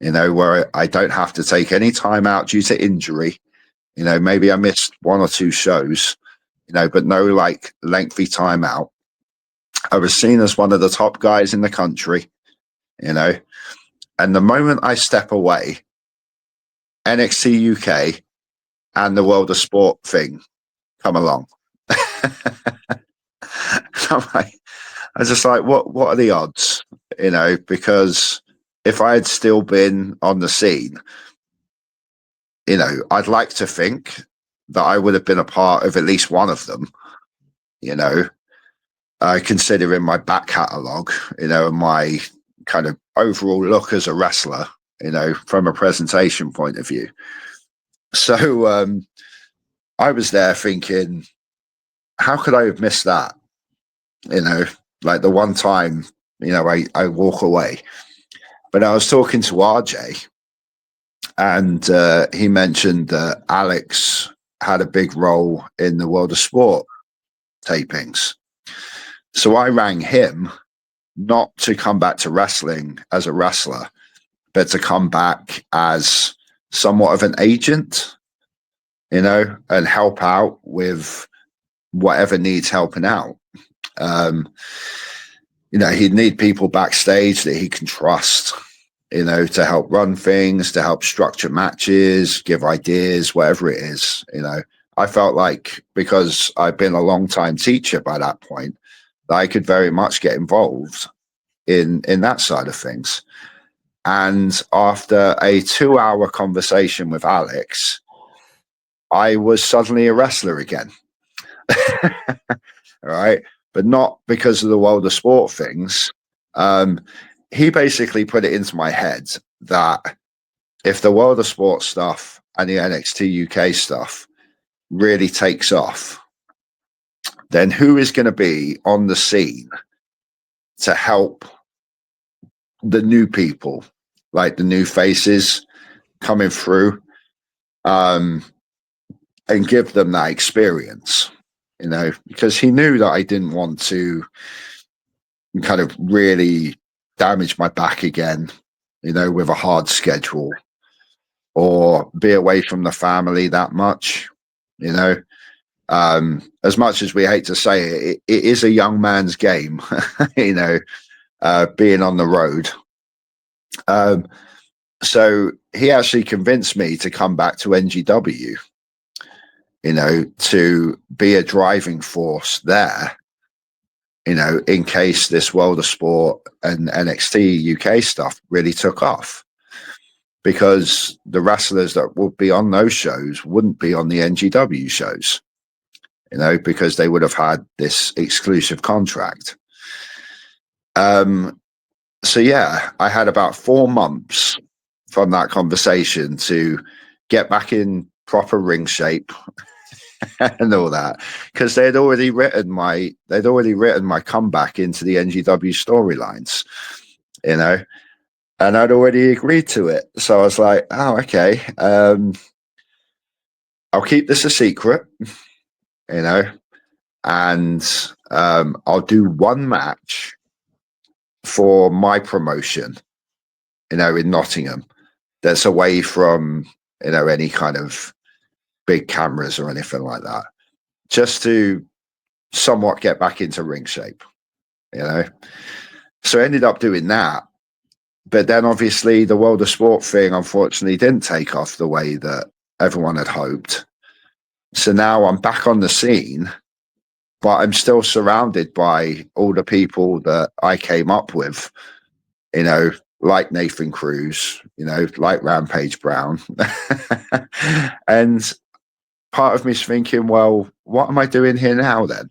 where I don't have to take any time out due to injury. Maybe I missed 1 or 2 shows, but no like lengthy time out. I was seen as one of the top guys in the country, And the moment I step away, NXT UK and the World of Sport thing come along. I was just like, what are the odds? Because if I had still been on the scene, I'd like to think that I would have been a part of at least one of them, considering my back catalogue, and my kind of overall look as a wrestler, from a presentation point of view. So I was there thinking, how could I have missed that? Like the one time, I walk away. But I was talking to RJ, and he mentioned that Alex had a big role in the World of Sport tapings. So I rang him, not to come back to wrestling as a wrestler, but to come back as somewhat of an agent, and help out with whatever needs helping out. He'd need people backstage that he can trust, to help run things, to help structure matches, give ideas, whatever it is. I felt like, because I've been a long time teacher by that point, that I could very much get involved in that side of things. And after a 2-hour conversation with Alex, I was suddenly a wrestler again. All right. but not because of the world of sport things. He basically put it into my head that if the world of sport stuff and the NXT UK stuff really takes off, then who is going to be on the scene to help the new people, like the new faces coming through, and give them that experience, because he knew that I didn't want to kind of really damage my back again, with a hard schedule, or be away from the family that much, as much as we hate to say it, it is a young man's game, being on the road. So he actually convinced me to come back to NGW, to be a driving force there, in case this world of sport and NXT UK stuff really took off. Because the wrestlers that would be on those shows wouldn't be on the NGW shows, because they would have had this exclusive contract. So yeah, I had about 4 months from that conversation to get back in proper ring shape and all that, because they'd already written my comeback into the NGW storylines, and I'd already agreed to it. So I was like, oh, okay, I'll keep this a secret, and I'll do one match for my promotion, in Nottingham, that's away from, any kind of big cameras or anything like that, just to somewhat get back into ring shape, So I ended up doing that. But then obviously the world of sport thing, unfortunately, didn't take off the way that everyone had hoped. So now I'm back on the scene, but I'm still surrounded by all the people that I came up with, like Nathan Cruz, like Rampage Brown. And part of me is thinking, well, what am I doing here now then?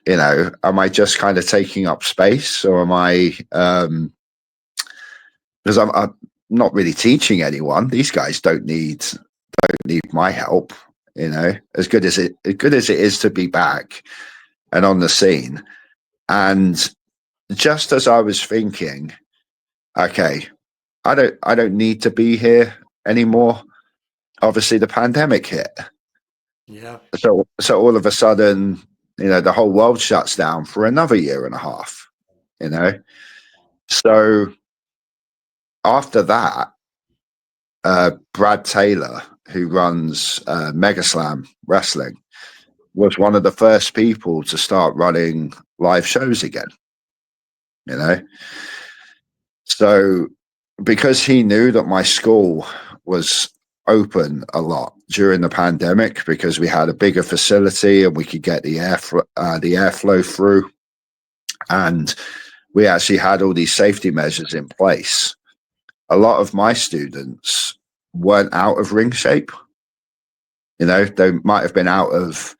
Am I just kind of taking up space, or am I, because I'm not really teaching anyone. These guys don't need my help, as good as it is to be back and on the scene. And just as I was thinking, okay, I don't need to be here anymore, obviously the pandemic hit. Yeah. So all of a sudden, the whole world shuts down for another year and a half, So after that, Brad Taylor, who runs Megaslam Wrestling, was one of the first people to start running live shows again, So because he knew that my school was open a lot during the pandemic, because we had a bigger facility and we could get the airflow through, and we actually had all these safety measures in place, a lot of my students weren't out of ring shape. They might have been out of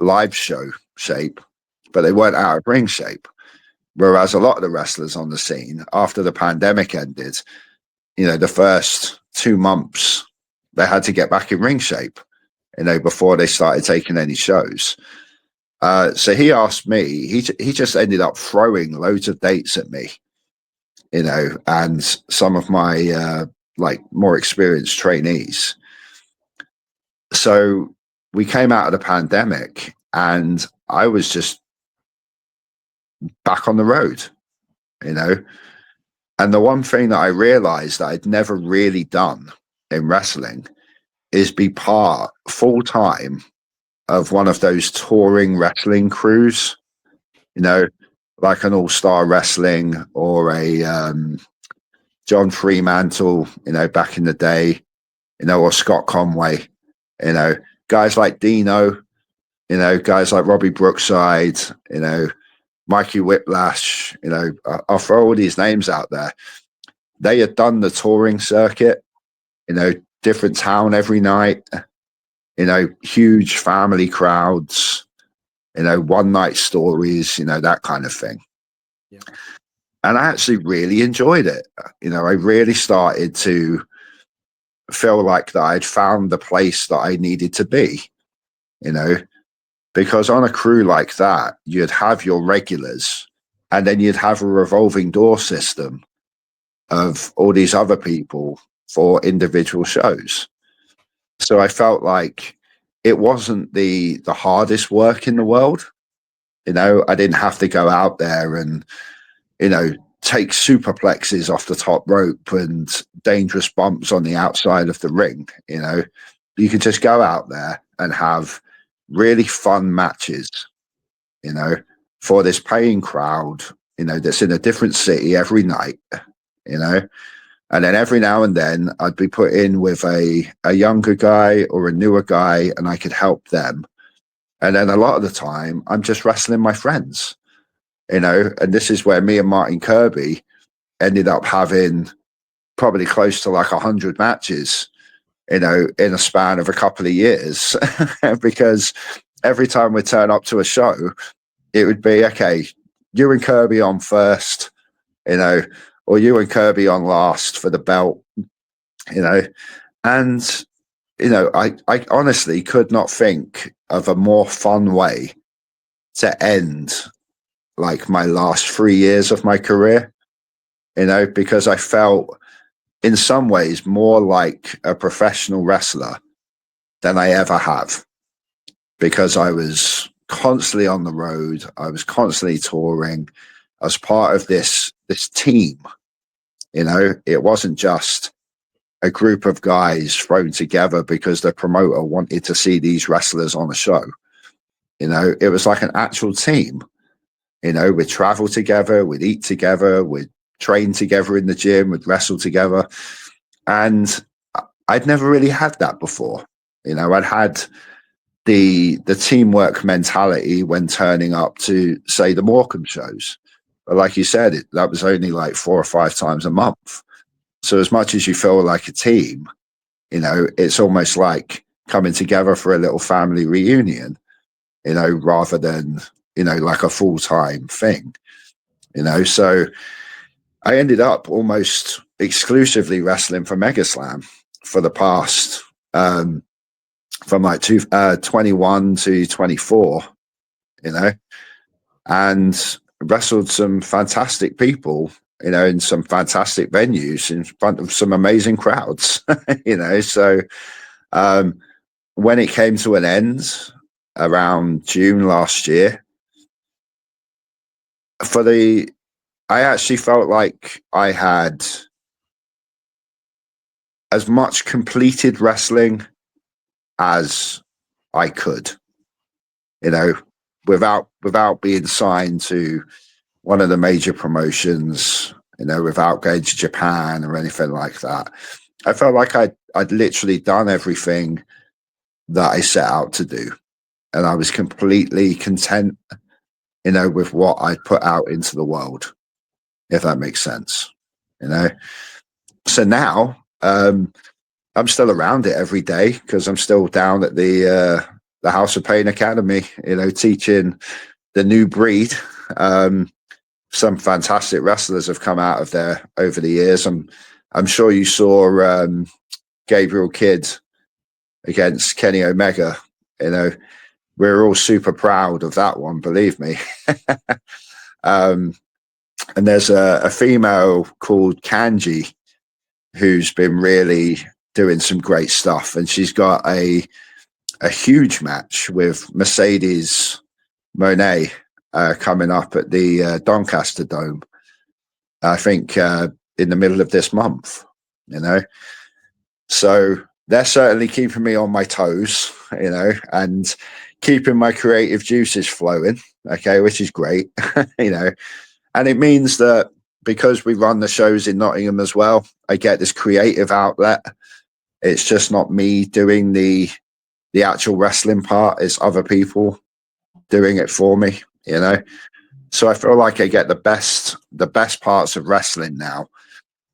live show shape, but they weren't out of ring shape. Whereas a lot of the wrestlers on the scene, after the pandemic ended, the first 2 months, they had to get back in ring shape, before they started taking any shows. So he asked me, he just ended up throwing loads of dates at me, and some of my more experienced trainees. So we came out of the pandemic and I was just back on the road, and the one thing that I realized that I'd never really done in wrestling is be part full time of one of those touring wrestling crews, like an All-Star Wrestling or a John Fremantle, back in the day, or Scott Conway, guys like Dino, guys like Robbie Brookside, Mikey Whiplash, I'll throw all these names out there. They had done the touring circuit, different town every night, huge family crowds, one night stories, that kind of thing. Yeah. And I actually really enjoyed it. I really started to feel like that I'd found the place that I needed to be, because on a crew like that, you'd have your regulars and then you'd have a revolving door system of all these other people for individual shows. So I felt like it wasn't the hardest work in the world. I didn't have to go out there and, take superplexes off the top rope and dangerous bumps on the outside of the ring. You could just go out there and have really fun matches, for this paying crowd, that's in a different city every night, and then every now and then I'd be put in with a younger guy or a newer guy and I could help them. And then a lot of the time I'm just wrestling my friends, and this is where me and Martin Kirby ended up having probably close to like 100 matches, in a span of a couple of years, because every time we turn up to a show, it would be, okay, you and Kirby on first, or you and Kirby on last for the belt, and, I honestly could not think of a more fun way to end like my last 3 years of my career, because I felt in some ways more like a professional wrestler than I ever have, because I was constantly on the road. I was constantly touring. I was part of this team. It wasn't just a group of guys thrown together because the promoter wanted to see these wrestlers on a show. It was like an actual team. We'd travel together, we'd eat together, we'd train together in the gym, we'd wrestle together. And I'd never really had that before. I'd had the teamwork mentality when turning up to, say, the Morecambe shows. But like you said, that was only like 4 or 5 times a month. So as much as you feel like a team, it's almost like coming together for a little family reunion, rather than, like a full-time thing, So I ended up almost exclusively wrestling for MegaSlam for the past, from like 21 to 24, and wrestled some fantastic people, in some fantastic venues in front of some amazing crowds, So when it came to an end around June last year, I actually felt like I had as much completed wrestling as I could, without being signed to one of the major promotions, without going to Japan or anything like that. I felt like I'd literally done everything that I set out to do, and I was completely content, with what I'd put out into the world, if that makes sense, So now, I'm still around it every day because I'm still down at the House of Pain Academy, teaching the new breed. Some fantastic wrestlers have come out of there over the years. I'm sure you saw Gabriel Kidd against Kenny Omega. We're all super proud of that one, believe me. And there's a female called Kanji who's been really doing some great stuff, and she's got a huge match with Mercedes Monet coming up at the Doncaster Dome, I think, in the middle of this month, So they're certainly keeping me on my toes, and keeping my creative juices flowing, okay, which is great, and it means that because we run the shows in Nottingham as well, I get this creative outlet. It's just not me doing the actual wrestling part. It's other people doing it for me, So I feel like I get the best parts of wrestling now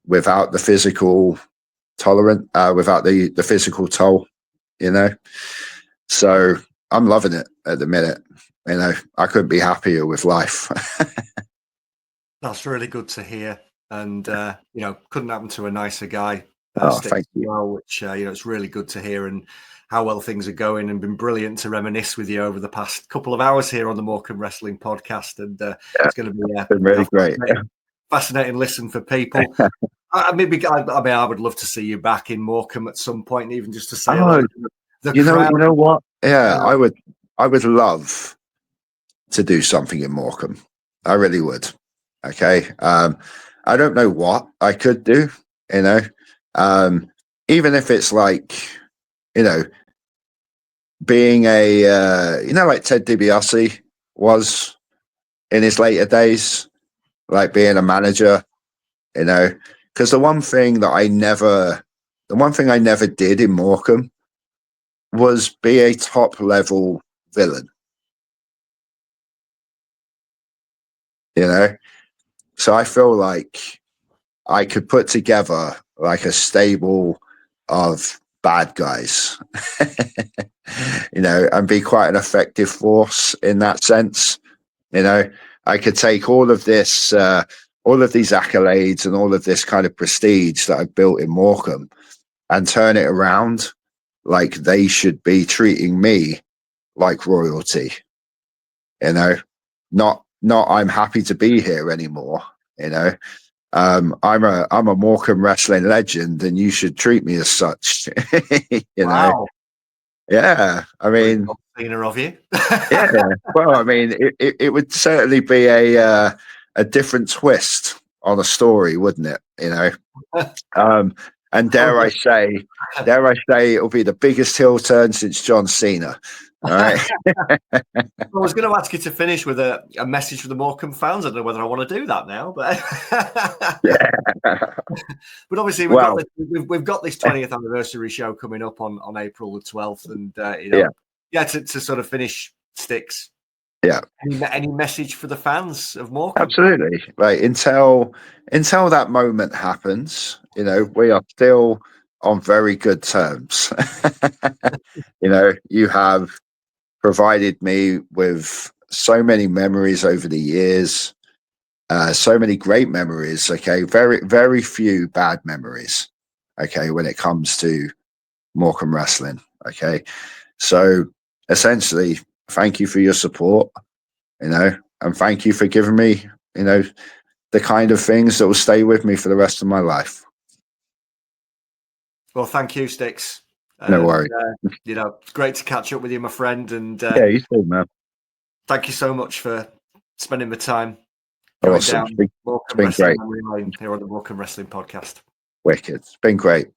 without the physical without the physical toll, So I'm loving it at the minute. You know, I couldn't be happier with life. That's really good to hear. And, you know, couldn't happen to a nicer guy, Oh, Stixx, thank as you. well, which, you know, it's really good to hear, and how well things are going, and been brilliant to reminisce with you over the past couple of hours here on the Morecambe Wrestling podcast. And Yeah, it's going to be it's been really great. fascinating listen for people. I mean, I would love to see you back in Morecambe at some point, even just to say hello to the crowd. You know what? Yeah, I would love to do something in Morecambe. I really would. Okay. I don't know what I could do, you know. Even if it's like, you know, being a you know, like Ted DiBiase was in his later days, like being a manager, you know, because the one thing I never did in Morecambe was be a top level villain, you know. So I feel like I could put together like a stable of bad guys, you know, and be quite an effective force in that sense. You know, I could take all of these accolades and all of this kind of prestige that I've built in Morecambe and turn it around like they should be treating me like royalty. You know, not I'm happy to be here anymore. You know, I'm a Morecambe wrestling legend, and you should treat me as such. You know, Wow. yeah. I mean, Of you. yeah. Well, I mean, it would certainly be a different twist on a story, wouldn't it? You know, and dare I say, it'll be the biggest heel turn since John Cena. All right. I was going to ask you to finish with a message for the Morecambe fans. I don't know whether I want to do that now, but but obviously we've got this 20th anniversary show coming up on April the 12th, and you know, to sort of finish Stixx. Yeah. Any message for the fans of Morecambe? Absolutely. Like until that moment happens, you know, we are still on very good terms. You know, you have provided me with so many memories over the years, so many great memories. Okay, very few bad memories. Okay, when it comes to Morecambe wrestling. Okay, so essentially, thank you for your support. You know, and thank you for giving me, you know, the kind of things that will stay with me for the rest of my life. Well, thank you, Stixx. No worries. You know, it's great to catch up with you, my friend. And yeah, you too, man. Thank you so much for spending the time going down Morecambe Wrestling here on the Morecambe Wrestling podcast. Wicked. It's been great.